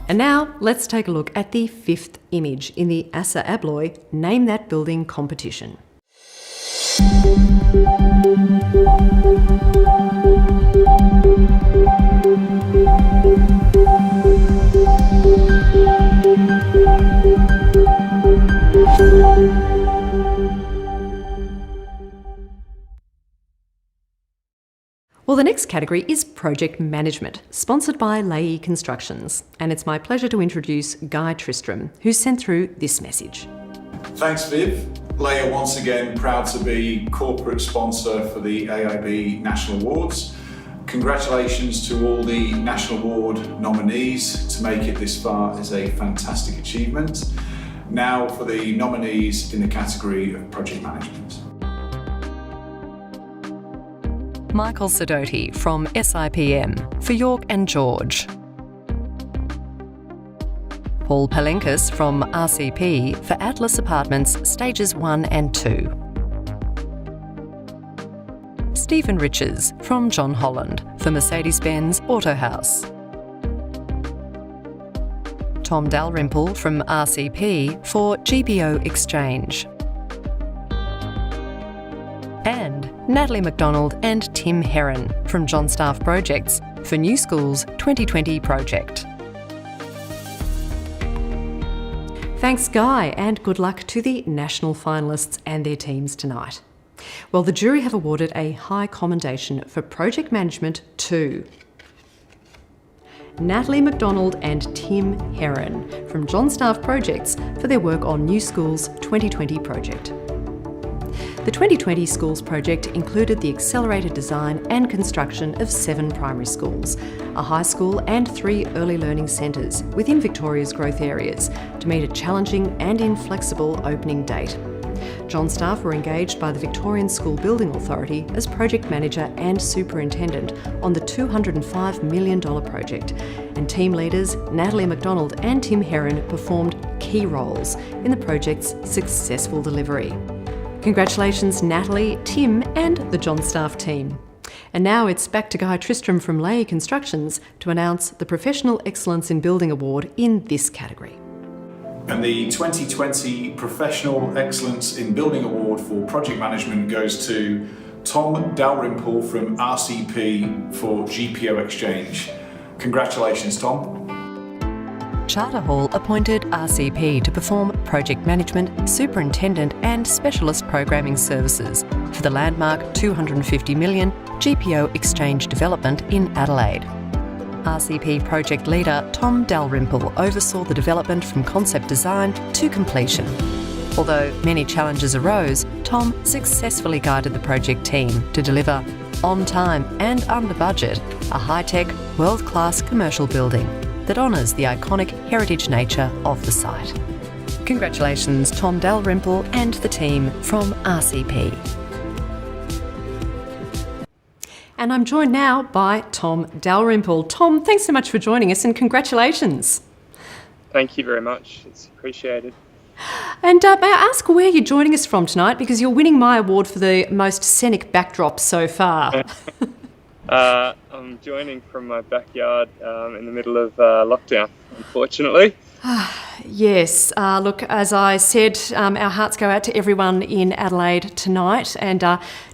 And now let's take a look at the fifth image in the Asa Abloy Name That Building competition. Well, the next category is Project Management, sponsored by Leahy Constructions. And it's my pleasure to introduce Guy Tristram, who sent through this message. Thanks, Viv. Leahy are once again proud to be corporate sponsor for the AIB National Awards. Congratulations to all the National Award nominees. To make it this far is a fantastic achievement. Now for the nominees in the category of Project Management. Michael Sidoti from SIPM for York and George. Paul Palenkas from RCP for Atlas Apartments Stages 1 and 2. Stephen Riches from John Holland for Mercedes-Benz Autohouse. Tom Dalrymple from RCP for GBO Exchange. And Natalie MacDonald and Tim Heron from John Staff Projects for New Schools 2020 project. Thanks, Guy, and good luck to the national finalists and their teams tonight. Well, the jury have awarded a high commendation for Project Management to Natalie MacDonald and Tim Heron from John Staff Projects for their work on New Schools 2020 project. The 2020 Schools project included the accelerated design and construction of 7 primary schools, a high school and 3 early learning centres within Victoria's growth areas to meet a challenging and inflexible opening date. John Staff were engaged by the Victorian School Building Authority as project manager and superintendent on the $205 million project, and team leaders Natalie MacDonald and Tim Heron performed key roles in the project's successful delivery. Congratulations, Natalie, Tim, and the John Staff team. And now it's back to Guy Tristram from Leahy Constructions to announce the Professional Excellence in Building Award in this category. And the 2020 Professional Excellence in Building Award for Project Management goes to Tom Dalrymple from RCP for GPO Exchange. Congratulations, Tom. Charter Hall appointed RCP to perform project management, superintendent and specialist programming services for the landmark $250 million GPO Exchange development in Adelaide. RCP project leader Tom Dalrymple oversaw the development from concept design to completion. Although many challenges arose, Tom successfully guided the project team to deliver, on time and under budget, a high-tech, world-class commercial building that honours the iconic heritage nature of the site. Congratulations, Tom Dalrymple and the team from RCP. And I'm joined now by Tom Dalrymple. Tom, thanks so much for joining us and congratulations. Thank you very much. It's appreciated. And may I ask where you're joining us from tonight, because you're winning my award for the most scenic backdrop so far. I'm joining from my backyard in the middle of lockdown, unfortunately. Yes, look, as I said, our hearts go out to everyone in Adelaide tonight, and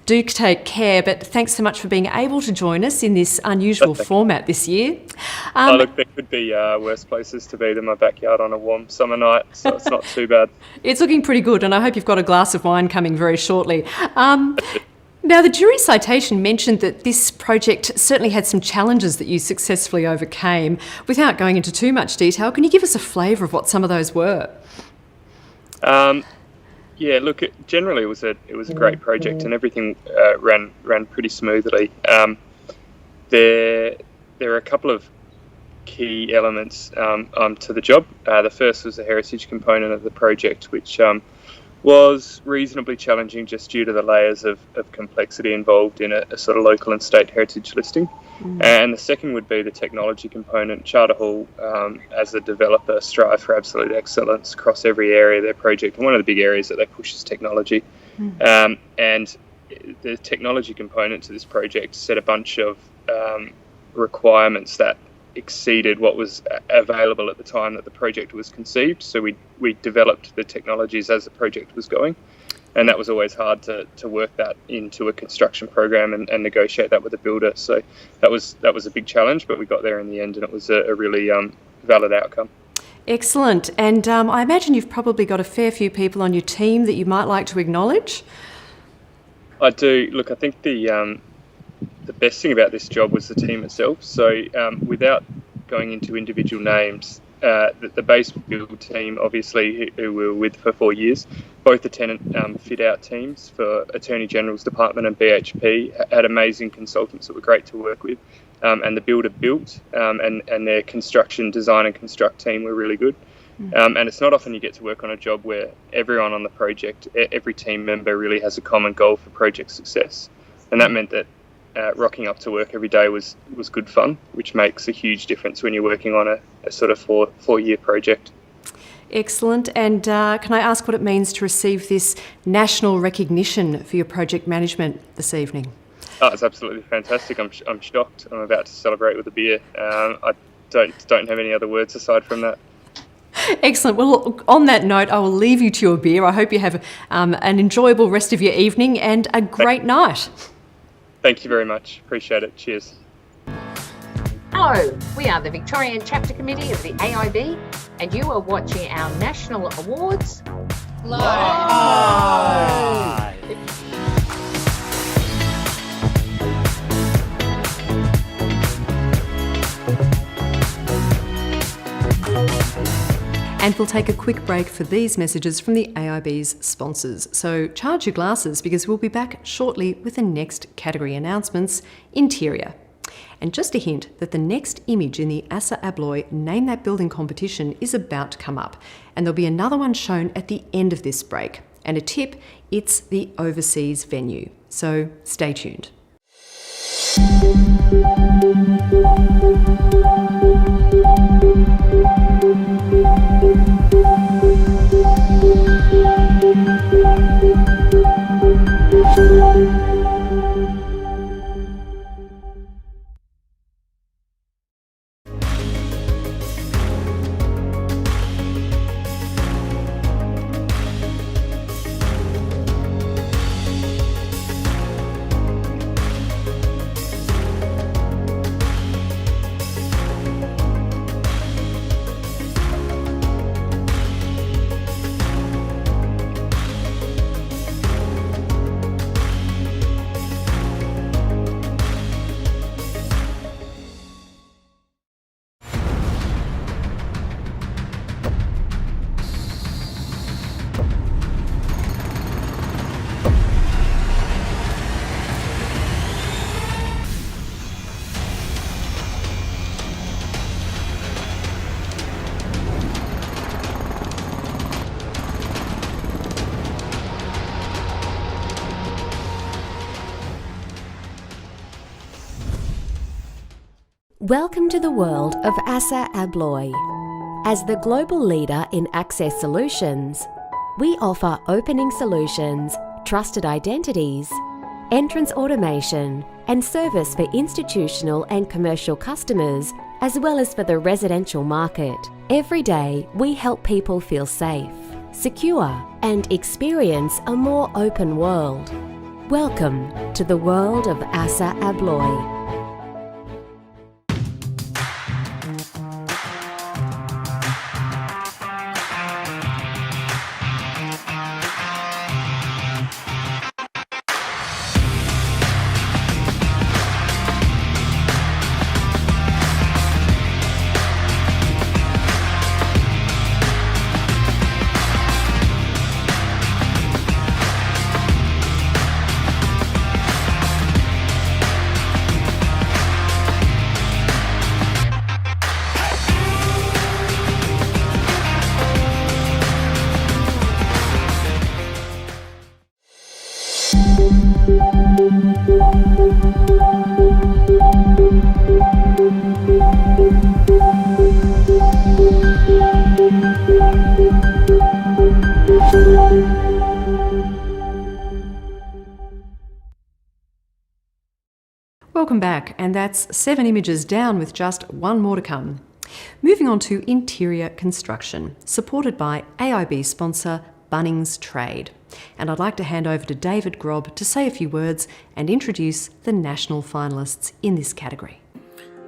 do take care, but thanks so much for being able to join us in this unusual format this year. Look, there could be worse places to be than my backyard on a warm summer night, so it's not too bad. It's looking pretty good, and I hope you've got a glass of wine coming very shortly. Now, the jury citation mentioned that this project certainly had some challenges that you successfully overcame. Without going into too much detail, can you give us a flavour of what some of those were? Yeah, look, generally it was a great project, and everything ran pretty smoothly. There are a couple of key elements to the job. The first was the heritage component of the project, which was reasonably challenging just due to the layers of complexity involved in a sort of local and state heritage listing. And the second would be the technology component. Charter Hall, as a developer, strive for absolute excellence across every area of their project. And one of the big areas that they push is technology. And the technology component to this project set a bunch of requirements that exceeded what was available at the time that the project was conceived. So we developed the technologies as the project was going, and that was always hard to work that into a construction program and negotiate that with the builder. So that was a big challenge, but we got there in the end, and it was a really valid outcome. Excellent. And I imagine you've probably got a fair few people on your team that you might like to acknowledge. I do. Look, I think the best thing about this job was the team itself. So without going into individual names, the base build team, obviously, who we were with for 4 years, both the tenant fit-out teams for Attorney General's Department and BHP had amazing consultants that were great to work with, and the builder built, and their construction, design and construct team were really good. And it's not often you get to work on a job where everyone on the project, every team member really has a common goal for project success. And that meant that rocking up to work every day was good fun, which makes a huge difference when you're working on a sort of four-year project. Excellent. And can I ask what it means to receive this national recognition for your project management this evening? Oh, it's absolutely fantastic. I'm shocked. I'm about to celebrate with a beer. I don't have any other words aside from that. Excellent. Well, on that note, I will leave you to your beer. I hope you have an enjoyable rest of your evening and a great night. Thank you very much. Appreciate it. Cheers. Hello, we are the Victorian Chapter Committee of the AIB, and you are watching our National Awards live. And we'll take a quick break for these messages from the AIB's sponsors. So charge your glasses, because we'll be back shortly with the next category announcements, Interior. And just a hint that the next image in the Assa Abloy Name That Building competition is about to come up, and there'll be another one shown at the end of this break. And a tip, it's the overseas venue. So stay tuned. Welcome to the world of ASSA ABLOY. As the global leader in access solutions, we offer opening solutions, trusted identities, entrance automation, and service for institutional and commercial customers, as well as for the residential market. Every day, we help people feel safe, secure, and experience a more open world. Welcome to the world of ASSA ABLOY. Welcome back, and that's 7 images down with just one more to come. Moving on to interior construction, supported by AIB sponsor Bunnings Trade. And I'd like to hand over to David Grob to say a few words and introduce the national finalists in this category.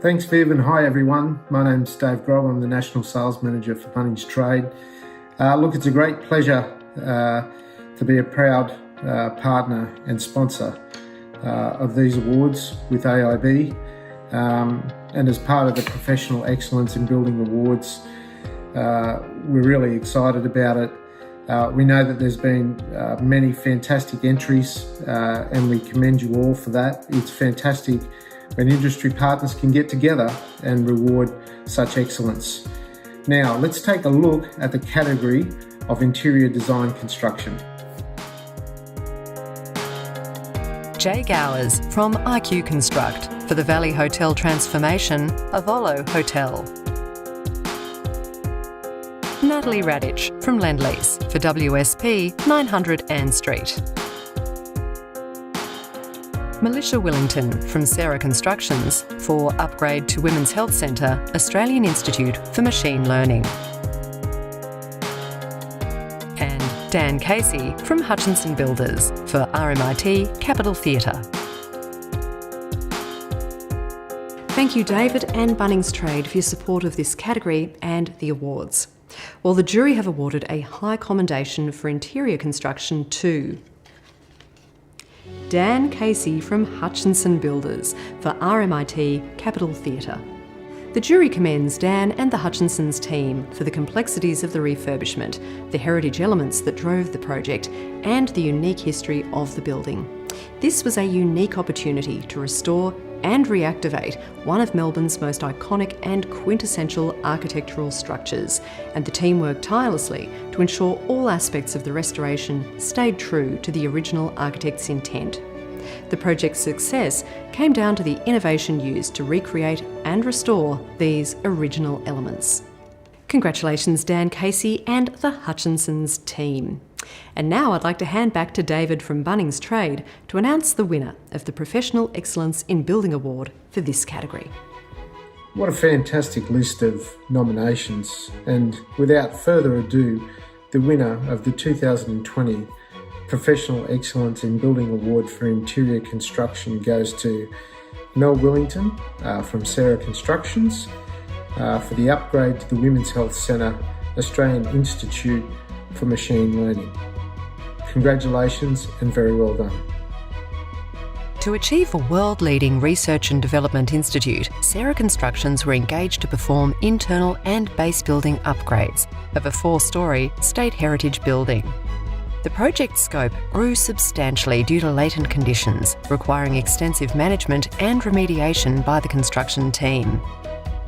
Thanks, Viv, and hi everyone. My name's Dave Grob. I'm the National Sales Manager for Bunnings Trade. Look, it's a great pleasure to be a proud partner and sponsor of these awards with AIB, and as part of the Professional Excellence in Building Awards, we're really excited about it. We know that there's been many fantastic entries, and we commend you all for that. It's fantastic when industry partners can get together and reward such excellence. Now, let's take a look at the category of interior design construction. Jay Gowers from IQ Construct for the Valley Hotel transformation, Avolo Hotel. Natalie Radich from Lendlease for WSP 900 Ann Street. Melissa Willington from Sarah Constructions for Upgrade to Women's Health Centre, Australian Institute for Machine Learning. And Dan Casey from Hutchinson Builders for RMIT Capitol Theatre. Thank you, David and Bunnings Trade, for your support of this category and the awards. Well, the jury have awarded a high commendation for interior construction to Dan Casey from Hutchinson Builders for RMIT Capitol Theatre. The jury commends Dan and the Hutchinson's team for the complexities of the refurbishment, the heritage elements that drove the project, and the unique history of the building. This was a unique opportunity to restore and reactivate one of Melbourne's most iconic and quintessential architectural structures, and the team worked tirelessly to ensure all aspects of the restoration stayed true to the original architect's intent. The project's success came down to the innovation used to recreate and restore these original elements. Congratulations, Dan Casey and the Hutchinson's team. And now I'd like to hand back to David from Bunnings Trade to announce the winner of the Professional Excellence in Building Award for this category. What a fantastic list of nominations, and without further ado, the winner of the 2020 Professional Excellence in Building Award for Interior Construction goes to Mel Willington from Sarah Constructions for the Upgrade to the Women's Health Centre, Australian Institute for Machine Learning. Congratulations and very well done. To achieve a world-leading research and development institute, Sarah Constructions were engaged to perform internal and base building upgrades of a 4-storey state heritage building. The project scope grew substantially due to latent conditions, requiring extensive management and remediation by the construction team.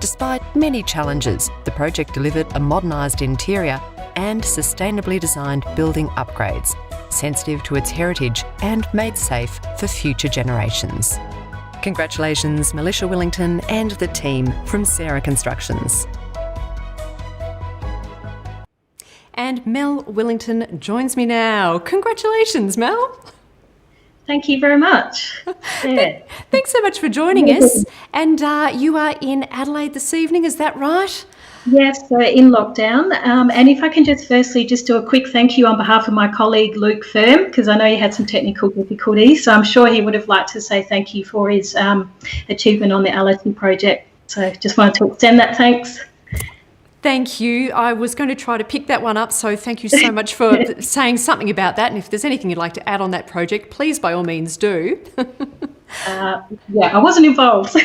Despite many challenges, the project delivered a modernised interior and sustainably designed building upgrades, sensitive to its heritage and made safe for future generations. Congratulations, Militia Willington and the team from Sarah Constructions. And Mel Willington joins me now. Congratulations, Mel. Thank you very much. Yeah. Thanks so much for joining us. And you are in Adelaide this evening, is that right? Yes, so in lockdown. And if I can just firstly just do a quick thank you on behalf of my colleague Luke Ferme, because I know you had some technical difficulties. So I'm sure he would have liked to say thank you for his achievement on the Allity project. So just wanted to extend that thanks. Thank you. I was going to try to pick that one up, so thank you so much for saying something about that. And if there's anything you'd like to add on that project, please, by all means, do. Yeah, I wasn't involved.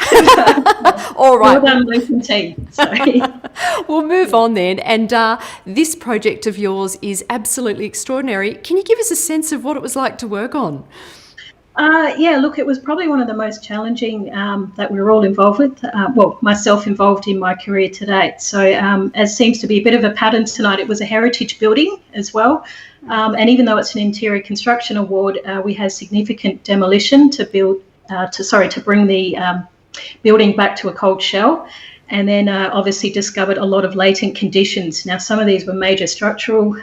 All right. Well done, Luke and team. Sorry. We'll move on then. And this project of yours is absolutely extraordinary. Can you give us a sense of what it was like to work on? Yeah, look, it was probably one of the most challenging that we were all involved with. Well, myself involved in my career to date. So as seems to be a bit of a pattern tonight, it was a heritage building as well. And even though it's an interior construction award, we had significant demolition to bring the building back to a cold shell. And then obviously discovered a lot of latent conditions. Now, some of these were major structural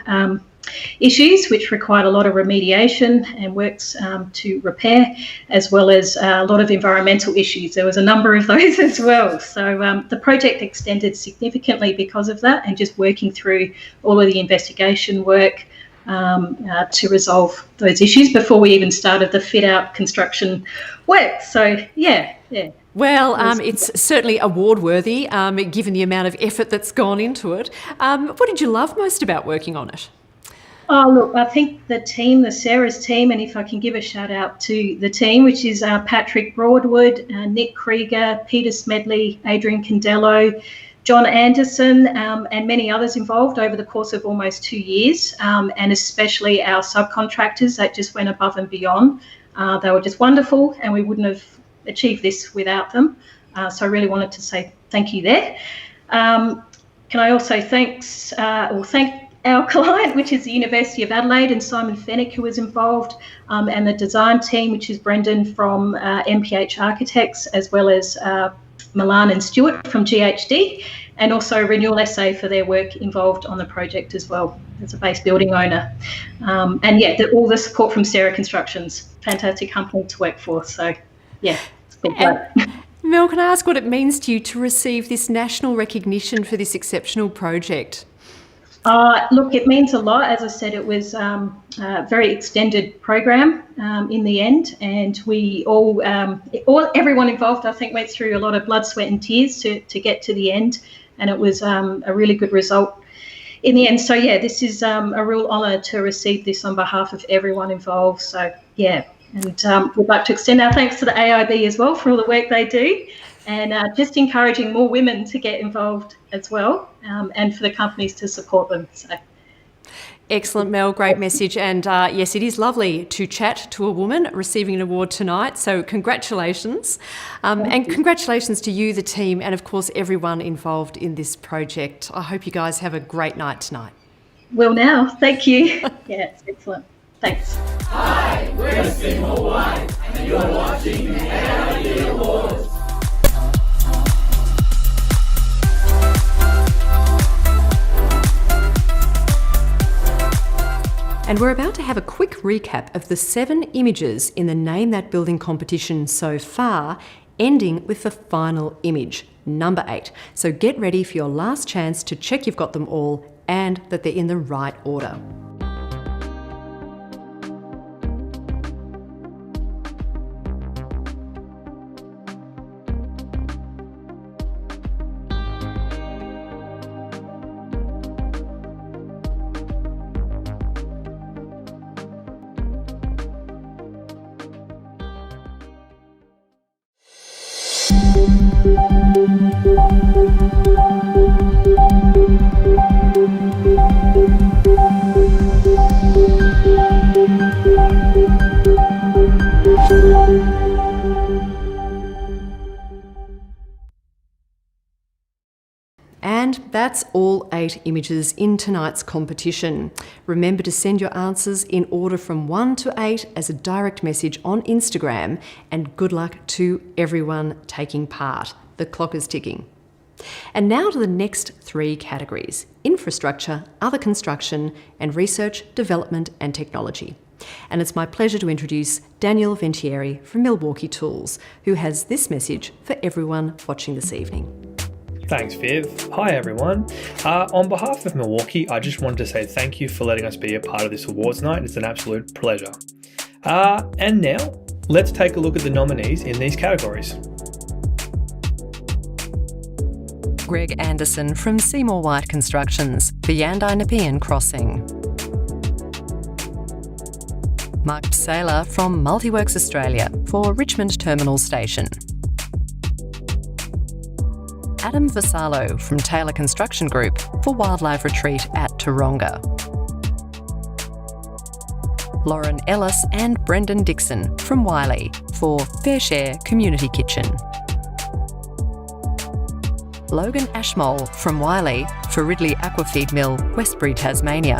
issues which required a lot of remediation and works to repair, as well as a lot of environmental issues. There was a number of those as well. So the project extended significantly because of that, and just working through all of the investigation work to resolve those issues before we even started the fit out construction work. So yeah. Well, it's certainly award worthy given the amount of effort that's gone into it. What did you love most about working on it? Oh, look, I think the team, the Sarah's team, and if I can give a shout out to the team, which is Patrick Broadwood, Nick Krieger, Peter Smedley, Adrian Candello, John Anderson, and many others involved over the course of almost 2 years, and especially our subcontractors that just went above and beyond. They were just wonderful, and we wouldn't have achieved this without them. So I really wanted to say thank you there. Can I also thank our client, which is the University of Adelaide, and Simon Fennick, who was involved, and the design team, which is Brendan from MPH Architects, as well as Milan and Stewart from GHD, and also Renewal SA for their work involved on the project as well as a base building owner. And yeah, all the support from Sarah Constructions, fantastic company to work for. So yeah, it's been great. Mel, can I ask what it means to you to receive this national recognition for this exceptional project? Look, it means a lot. As I said, it was a very extended program in the end, and we everyone involved, I think, went through a lot of blood, sweat and tears to get to the end, and it was a really good result in the end. So yeah, this is a real honour to receive this on behalf of everyone involved. So yeah, and we'd like to extend our thanks to the AIB as well for all the work they do. And just encouraging more women to get involved as well, and for the companies to support them. So. Excellent, Mel. Great message. And yes, it is lovely to chat to a woman receiving an award tonight. So congratulations. And congratulations to you, the team, and of course everyone involved in this project. I hope you guys have a great night tonight. Will now. Thank you. Yeah, it's excellent. Thanks. Hi, we're Single White, and you're watching the AIB Awards. And we're about to have a quick recap of the 7 images in the Name That Building competition so far, ending with the final image, number 8. So get ready for your last chance to check you've got them all and that they're in the right order. That's all 8 images in tonight's competition. Remember to send your answers in order from 1 to 8 as a direct message on Instagram, and good luck to everyone taking part. The clock is ticking. And now to the next 3 categories: infrastructure, other construction, and research, development and technology. And it's my pleasure to introduce Daniel Ventieri from Milwaukee Tools, who has this message for everyone watching this evening. Thanks, Viv. Hi, everyone. On behalf of Milwaukee, I just wanted to say thank you for letting us be a part of this awards night. It's an absolute pleasure. And now, let's take a look at the nominees in these categories. Greg Anderson from Seymour White Constructions for Yandi Nepean Crossing. Mark Saylor from Multiworks Australia for Richmond Terminal Station. Adam Vassallo from Taylor Construction Group for Wildlife Retreat at Taronga. Lauren Ellis and Brendan Dixon from Wiley for Fair Share Community Kitchen. Logan Ashmole from Wiley for Ridley Aquafeed Mill, Westbury, Tasmania.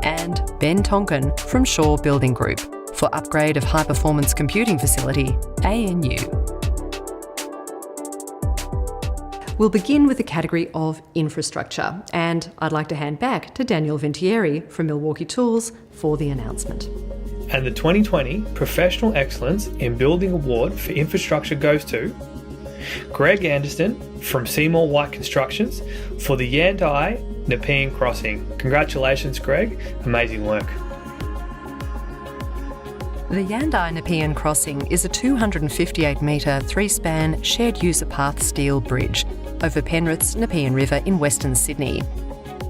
And Ben Tonkin from Shaw Building Group for upgrade of high performance computing facility, ANU. We'll begin with the category of infrastructure, and I'd like to hand back to Daniel Ventieri from Milwaukee Tools for the announcement. And the 2020 Professional Excellence in Building Award for Infrastructure goes to Greg Anderson from Seymour White Constructions for the Yandi Nepean Crossing. Congratulations, Greg. Amazing work. The Yandi Nepean Crossing is a 258-metre 3-span shared user path steel bridge over Penrith's Nepean River in Western Sydney.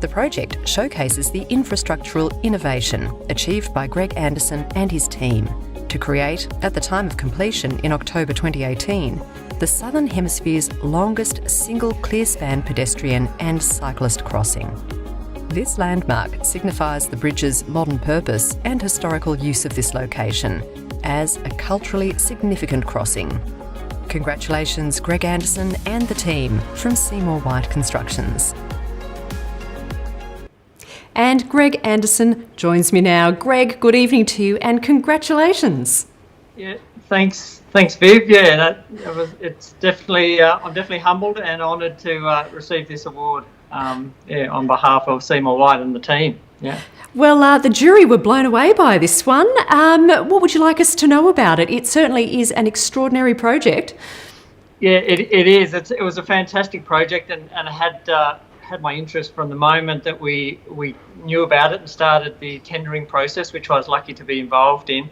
The project showcases the infrastructural innovation achieved by Greg Anderson and his team to create, at the time of completion in October 2018, the Southern Hemisphere's longest single clear-span pedestrian and cyclist crossing. This landmark signifies the bridge's modern purpose and historical use of this location as a culturally significant crossing. Congratulations, Greg Anderson and the team from Seymour White Constructions. And Greg Anderson joins me now. Greg, good evening to you and congratulations. Yeah, thanks, Viv. Yeah, it's definitely. I'm definitely humbled and honoured to receive this award. On behalf of Seymour White and the team. Yeah. Well, the jury were blown away by this one. What would you like us to know about it? It certainly is an extraordinary project. Yeah, it is. It was a fantastic project, and I had my interest from the moment that we knew about it and started the tendering process, which I was lucky to be involved in.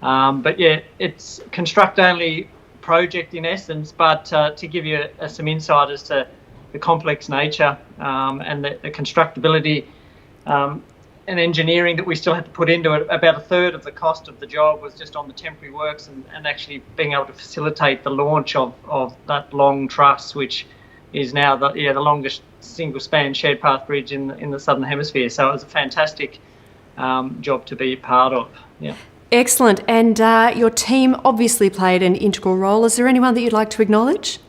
But yeah, it's a construct-only project in essence, but to give you some insight as to the complex nature and the constructability and engineering that we still had to put into it. About a third of the cost of the job was just on the temporary works and actually being able to facilitate the launch of that long truss, which is now the longest single-span shared path bridge in the Southern Hemisphere. So it was a fantastic job to be part of. Yeah. Excellent. And your team obviously played an integral role. Is there anyone that you'd like to acknowledge?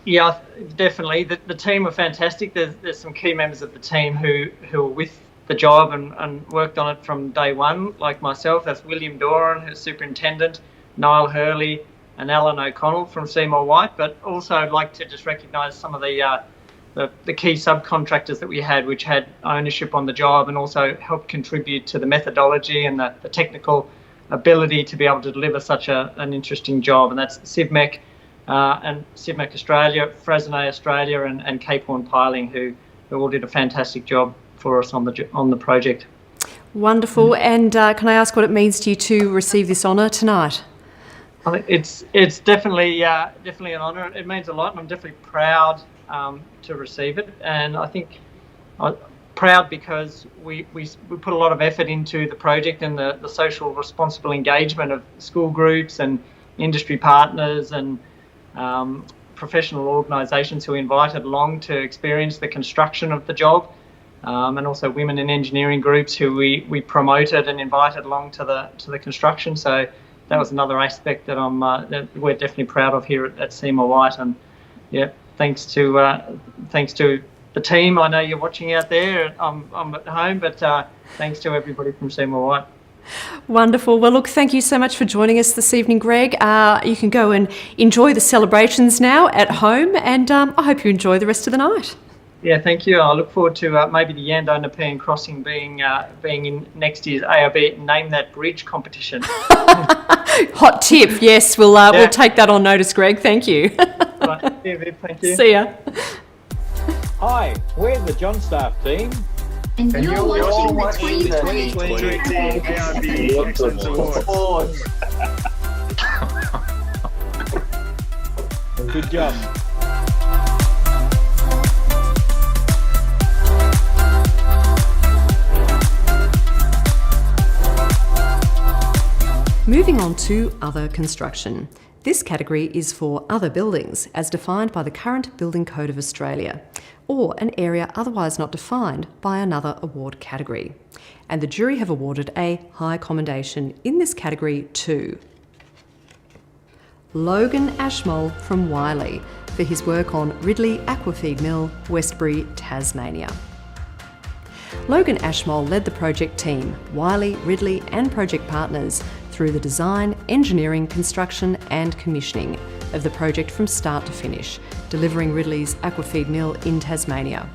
Yeah, definitely. The team were fantastic. There's some key members of the team who were with the job and worked on it from day one, like myself. That's William Doran, who's superintendent, Niall Hurley and Alan O'Connell from Seymour White. But also I'd like to just recognise some of the key subcontractors that we had, which had ownership on the job and also helped contribute to the methodology and the technical ability to be able to deliver such an interesting job. And that's CivMec, and CivMec Australia, Fresnay Australia and Cape Horn Piling, who all did a fantastic job for us on the project. Wonderful. And can I ask what it means to you to receive this honour tonight? I think it's definitely an honour. It means a lot, and I'm definitely proud to receive it. And I think I'm proud because we put a lot of effort into the project and the social responsible engagement of school groups and industry partners and professional organisations who invited along to experience the construction of the job, and also women in engineering groups who we promoted and invited along to the construction. So that was another aspect that that we're definitely proud of here at Seymour White. And yeah, thanks to the team. I know you're watching out there. I'm at home, but thanks to everybody from Seymour White. Wonderful. Well, look, thank you so much for joining us this evening, Greg. You can go and enjoy the celebrations now at home, and I hope you enjoy the rest of the night. Yeah, thank you. I look forward to maybe the Yando Nepean Crossing being in next year's AIB Name That Bridge competition. Hot tip. Yes, we'll take that on notice, Greg. Thank you. Right. See you, Viv. Thank you. See ya. Hi, we're the John Staff team. And you're watching the 2020 AIB Excellence Awards. Good job. Moving on to other construction. This category is for other buildings, as defined by the current Building Code of Australia, or an area otherwise not defined by another award category. And the jury have awarded a high commendation in this category to Logan Ashmole from Wiley for his work on Ridley Aquafeed Mill, Westbury, Tasmania. Logan Ashmole led the project team, Wiley, Ridley and project partners through the design, engineering, construction and commissioning of the project from start to finish, delivering Ridley's Aquafeed Mill in Tasmania.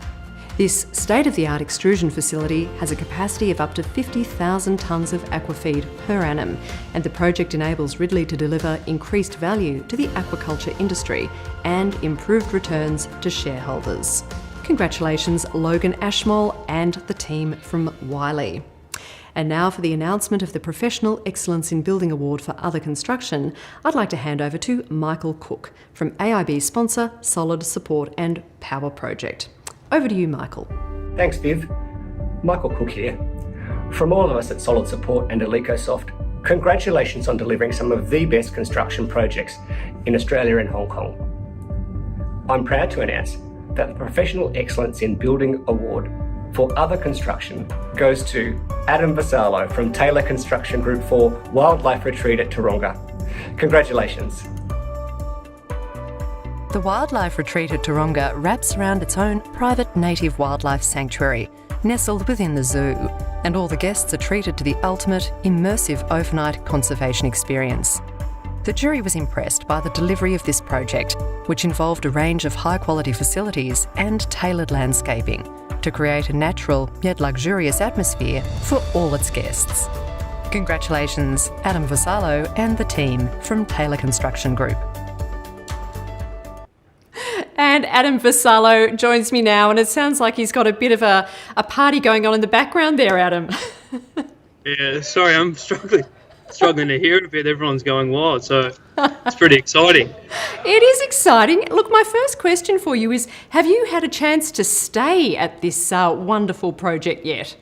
This state-of-the-art extrusion facility has a capacity of up to 50,000 tonnes of aquafeed per annum, and the project enables Ridley to deliver increased value to the aquaculture industry and improved returns to shareholders. Congratulations, Logan Ashmole and the team from Wiley. And now for the announcement of the Professional Excellence in Building Award for Other Construction, I'd like to hand over to Michael Cook from AIB sponsor Solid Support and Power Project. Over to you, Michael. Thanks, Viv. Michael Cook here. From all of us at Solid Support and Alicosoft, congratulations on delivering some of the best construction projects in Australia and Hong Kong. I'm proud to announce that the Professional Excellence in Building Award for Other Construction goes to Adam Vassallo from Taylor Construction Group for Wildlife Retreat at Taronga. Congratulations. The Wildlife Retreat at Taronga wraps around its own private native wildlife sanctuary, nestled within the zoo, and all the guests are treated to the ultimate immersive overnight conservation experience. The jury was impressed by the delivery of this project, which involved a range of high-quality facilities and tailored landscaping to create a natural yet luxurious atmosphere for all its guests. Congratulations, Adam Vassallo and the team from Taylor Construction Group. And Adam Vassallo joins me now, and it sounds like he's got a bit of a party going on in the background there, Adam. Yeah, sorry, I'm struggling to hear it a bit. Everyone's going wild, so it's pretty exciting. It is exciting. Look, my first question for you is, have you had a chance to stay at this wonderful project yet?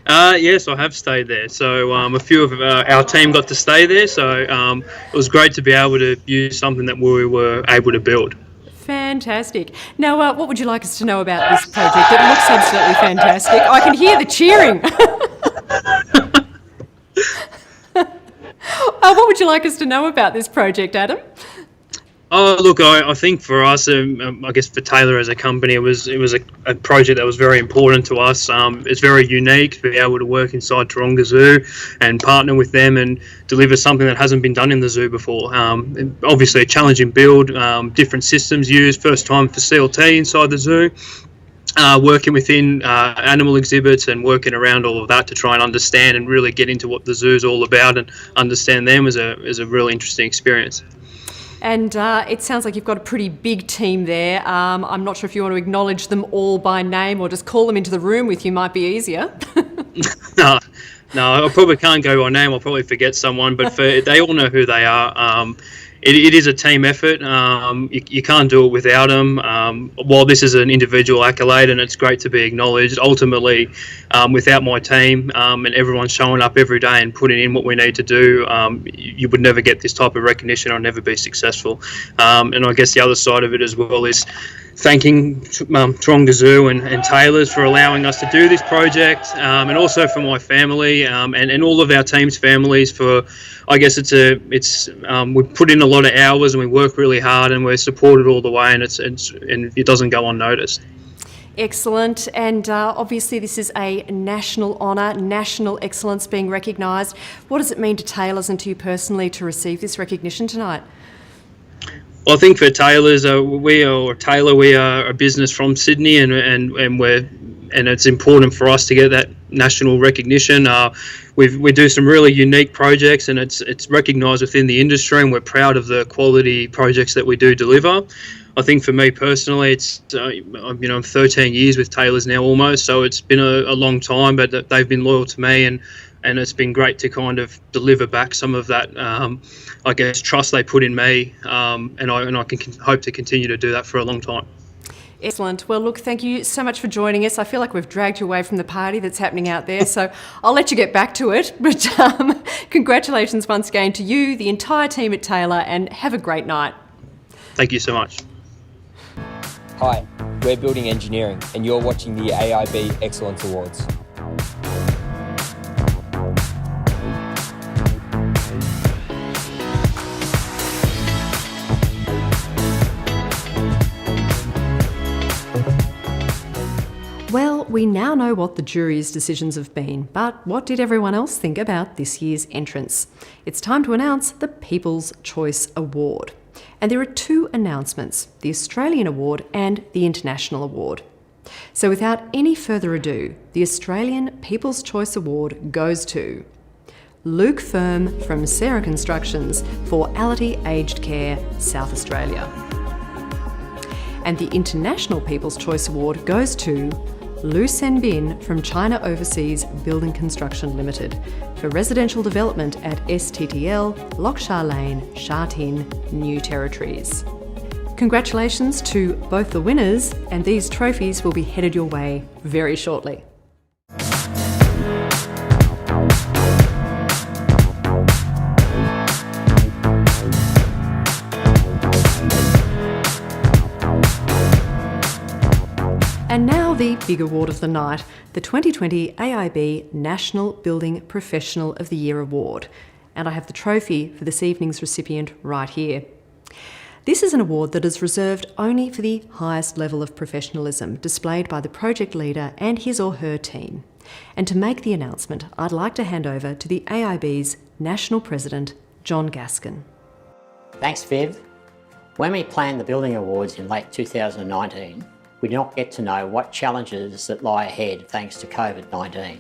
Yes, I have stayed there. So a few of our team got to stay there, so it was great to be able to use something that we were able to build. Fantastic. Now, what would you like us to know about this project? It looks absolutely fantastic. I can hear the cheering. What would you like us to know about this project, Adam? Oh, look, I think for us, I guess for Taylor as a company, it was a project that was very important to us. It's very unique to be able to work inside Taronga Zoo and partner with them and deliver something that hasn't been done in the zoo before. Obviously, a challenging build, different systems used, first time for CLT inside the zoo. Working within animal exhibits and working around all of that to try and understand and really get into what the zoo's all about and understand them is a really interesting experience. And it sounds like you've got a pretty big team there. I'm not sure if you want to acknowledge them all by name or just call them into the room with you might be easier. No, I probably can't go by name. I'll probably forget someone, but they all know who they are. It is a team effort. You can't do it without them. While this is an individual accolade and it's great to be acknowledged, ultimately, without my team and everyone showing up every day and putting in what we need to do, you would never get this type of recognition or never be successful. And I guess the other side of it as well is thanking Wunggurrwil and Taylors for allowing us to do this project, and also for my family and all of our team's families for, I guess we put in a lot of hours and we work really hard and we're supported all the way, and it doesn't go unnoticed. Excellent. And obviously this is a national honour, national excellence being recognised. What does it mean to Taylors and to you personally to receive this recognition tonight? Well, I think for Taylors, we are a business from Sydney, and it's important for us to get that national recognition. We do some really unique projects, and it's recognised within the industry, and we're proud of the quality projects that we do deliver. I think for me personally, it's I'm 13 years with Taylors now almost, so it's been a long time, but they've been loyal to me, and it's been great to kind of deliver back some of that, I guess, trust they put in me, and I can hope to continue to do that for a long time. Excellent. Well, look, thank you so much for joining us. I feel like we've dragged you away from the party that's happening out there, so I'll let you get back to it. But congratulations once again to you, the entire team at Taylor, and have a great night. Thank you so much. Hi, we're Building Engineering, and you're watching the AIB Excellence Awards. Well, we now know what the jury's decisions have been, but what did everyone else think about this year's entrants? It's time to announce the People's Choice Award. And there are two announcements, the Australian Award and the International Award. So without any further ado, the Australian People's Choice Award goes to Luke Ferme from Sarah Constructions for Allity Aged Care, South Australia. And the International People's Choice Award goes to Lu Senbin from China Overseas Building Construction Limited for residential development at STTL, Loksha Lane, Sha Tin, New Territories. Congratulations to both the winners, and these trophies will be headed your way very shortly. And now the big award of the night, the 2020 AIB National Building Professional of the Year Award. And I have the trophy for this evening's recipient right here. This is an award that is reserved only for the highest level of professionalism displayed by the project leader and his or her team. And to make the announcement, I'd like to hand over to the AIB's National President, John Gaskin. Thanks, Viv. When we planned the Building Awards in late 2019, we did not get to know what challenges that lie ahead thanks to COVID-19.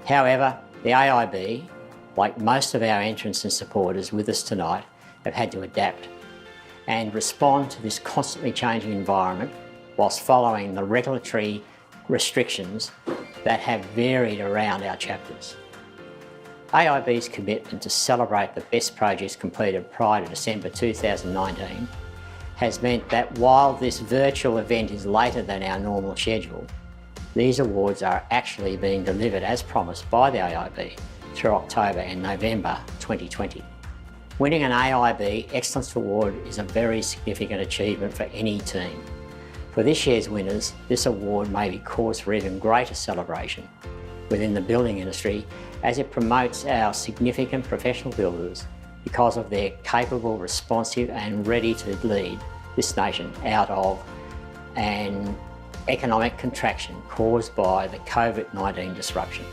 However, the AIB, like most of our entrants and supporters with us tonight, have had to adapt and respond to this constantly changing environment whilst following the regulatory restrictions that have varied around our chapters. AIB's commitment to celebrate the best projects completed prior to December 2019 has meant that while this virtual event is later than our normal schedule, these awards are actually being delivered as promised by the AIB through October and November 2020. Winning an AIB Excellence Award is a very significant achievement for any team. For this year's winners, this award may be cause for even greater celebration within the building industry as it promotes our significant professional builders because of their capable, responsive and ready to lead this nation out of an economic contraction caused by the COVID-19 disruption.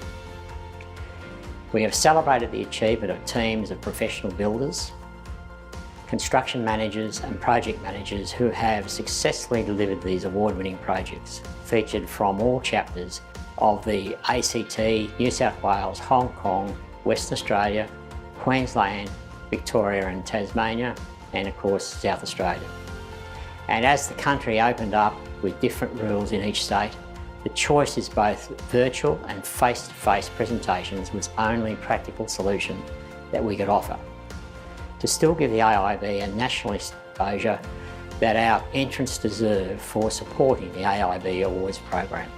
We have celebrated the achievement of teams of professional builders, construction managers and project managers who have successfully delivered these award-winning projects, featured from all chapters of the ACT, New South Wales, Hong Kong, Western Australia, Queensland, Victoria and Tasmania, and of course South Australia. And as the country opened up with different rules in each state, the choice is both virtual and face-to-face presentations was the only practical solution that we could offer to still give the AIB a national exposure that our entrants deserve for supporting the AIB Awards program.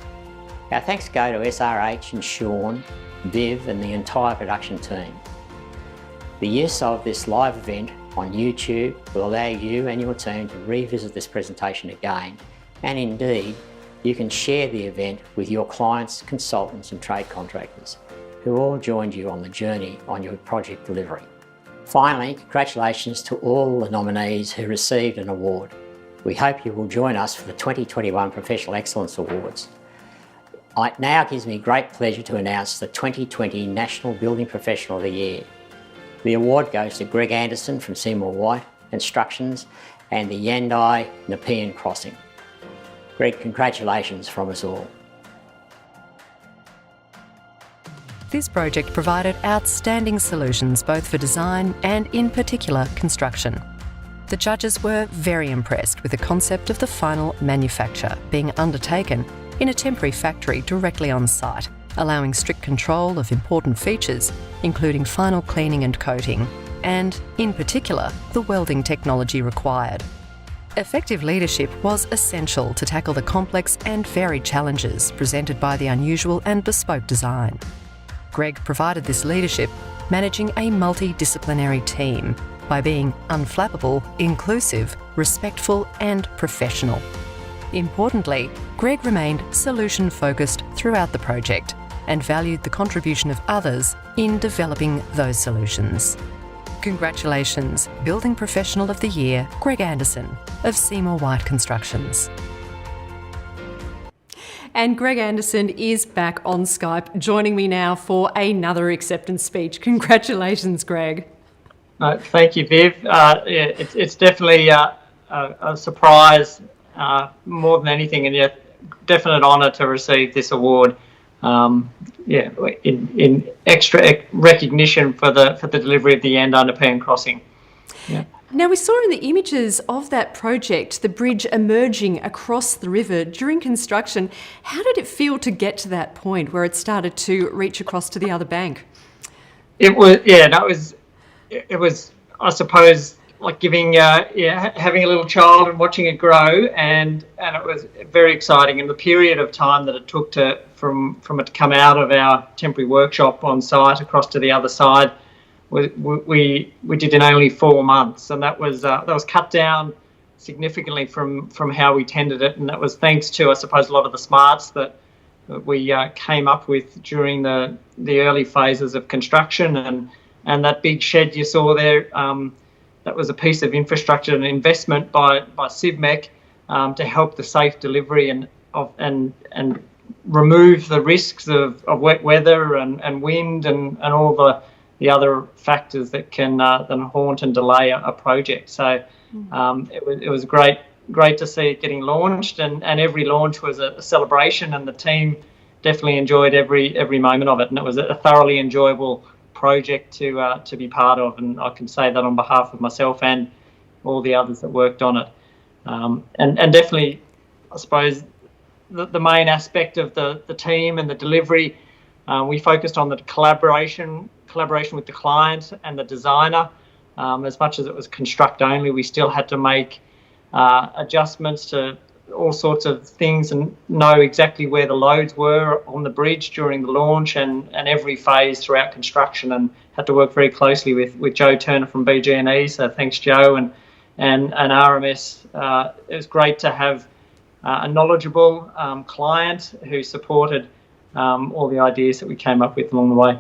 Our thanks go to SRH and Sean, Viv and the entire production team. The use of this live event on YouTube will allow you and your team to revisit this presentation again, and indeed, you can share the event with your clients, consultants and trade contractors who all joined you on the journey on your project delivery. Finally, congratulations to all the nominees who received an award. We hope you will join us for the 2021 Professional Excellence Awards. It now gives me great pleasure to announce the 2020 National Building Professional of the Year. The award goes to Greg Anderson from Seymour White Constructions and the Yandai Nepean Crossing. Greg, congratulations from us all. This project provided outstanding solutions both for design and, in particular, construction. The judges were very impressed with the concept of the final manufacture being undertaken in a temporary factory directly on site, allowing strict control of important features, including final cleaning and coating, and, in particular, the welding technology required. Effective leadership was essential to tackle the complex and varied challenges presented by the unusual and bespoke design. Greg provided this leadership, managing a multidisciplinary team by being unflappable, inclusive, respectful and professional. Importantly, Greg remained solution-focused throughout the project and valued the contribution of others in developing those solutions. Congratulations, Building Professional of the Year, Greg Anderson of Seymour White Constructions. And Greg Anderson is back on Skype, joining me now for another acceptance speech. Congratulations, Greg. Thank you, Viv. It's definitely a surprise more than anything, and yet definite honour to receive this award. In extra recognition for the delivery of the Yandai Nepean Crossing. Yeah. Now, we saw in the images of that project the bridge emerging across the river during construction. How did it feel to get to that point where it started to reach across to the other bank? It was, I suppose, like having a little child and watching it grow, and it was very exciting. And the period of time that it took from it to come out of our temporary workshop on site across to the other side, we did in only 4 months, and that was cut down significantly from how we tended it, and that was thanks to, I suppose, a lot of the smarts that we came up with during the early phases of construction, and that big shed you saw there. That was a piece of infrastructure and investment by CIVMEC to help the safe delivery and remove the risks of wet weather and wind and all the other factors that can haunt and delay a project. So it was great to see it getting launched, and every launch was a celebration, and the team definitely enjoyed every moment of it, and it was a thoroughly enjoyable project to be part of, and I can say that on behalf of myself and all the others that worked on it. And definitely, I suppose, the main aspect of the team and the delivery, we focused on the collaboration with the client and the designer. As much as it was construct only, we still had to make adjustments to all sorts of things and know exactly where the loads were on the bridge during the launch and every phase throughout construction, and had to work very closely with Joe Turner from BG&E. So thanks, Joe, and RMS. It was great to have a knowledgeable client who supported all the ideas that we came up with along the way.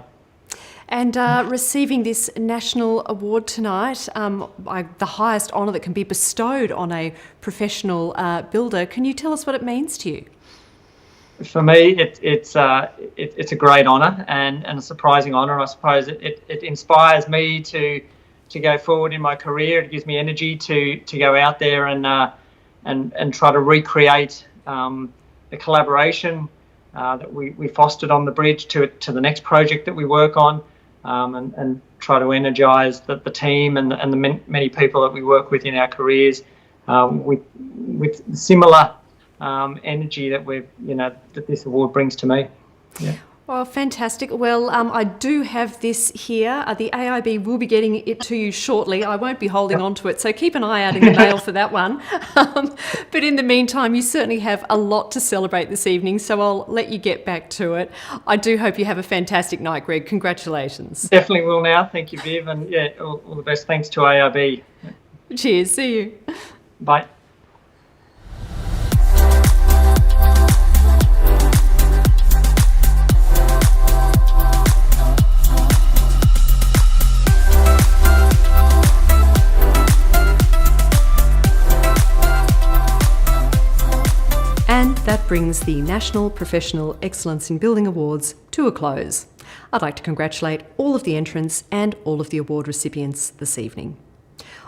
And receiving this national award tonight, the highest honour that can be bestowed on a professional builder. Can you tell us what it means to you? For me, it's a great honour and a surprising honour. And I suppose it inspires me to go forward in my career. It gives me energy to go out there and try to recreate the collaboration that we fostered on the bridge to the next project that we work on. And try to energise the team and the many people that we work with in our careers with similar energy that that this award brings to me. Yeah. Oh, fantastic. Well, I do have this here. The AIB will be getting it to you shortly. I won't be holding on to it, so keep an eye out in the mail for that one. But in the meantime, you certainly have a lot to celebrate this evening, so I'll let you get back to it. I do hope you have a fantastic night, Greg. Congratulations. Definitely will now. Thank you, Viv. And yeah, all the best. Thanks to AIB. Cheers. See you. Bye. And that brings the National Professional Excellence in Building Awards to a close. I'd like to congratulate all of the entrants and all of the award recipients this evening.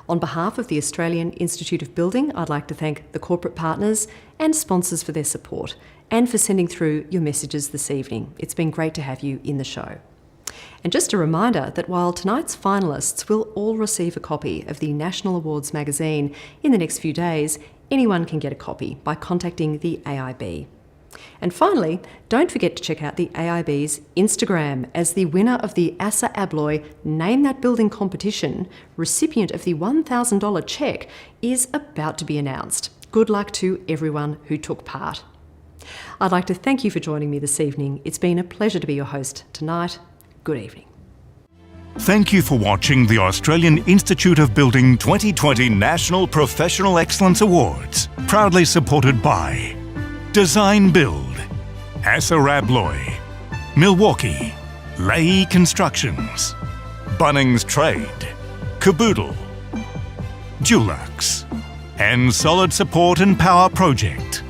On behalf of the Australian Institute of Building, I'd like to thank the corporate partners and sponsors for their support and for sending through your messages this evening. It's been great to have you in the show. And just a reminder that while tonight's finalists will all receive a copy of the National Awards magazine in the next few days, anyone can get a copy by contacting the AIB. And finally, don't forget to check out the AIB's Instagram, as the winner of the ASA Abloy Name That Building competition, recipient of the $1,000 cheque, is about to be announced. Good luck to everyone who took part. I'd like to thank you for joining me this evening. It's been a pleasure to be your host tonight. Good evening. Thank you for watching the Australian Institute of Building 2020 National Professional Excellence Awards, proudly supported by Design Build, ASA Abloy, Milwaukee, Leahy Constructions, Bunnings Trade, Caboodle, Dulux, and Solid Support and Power Project.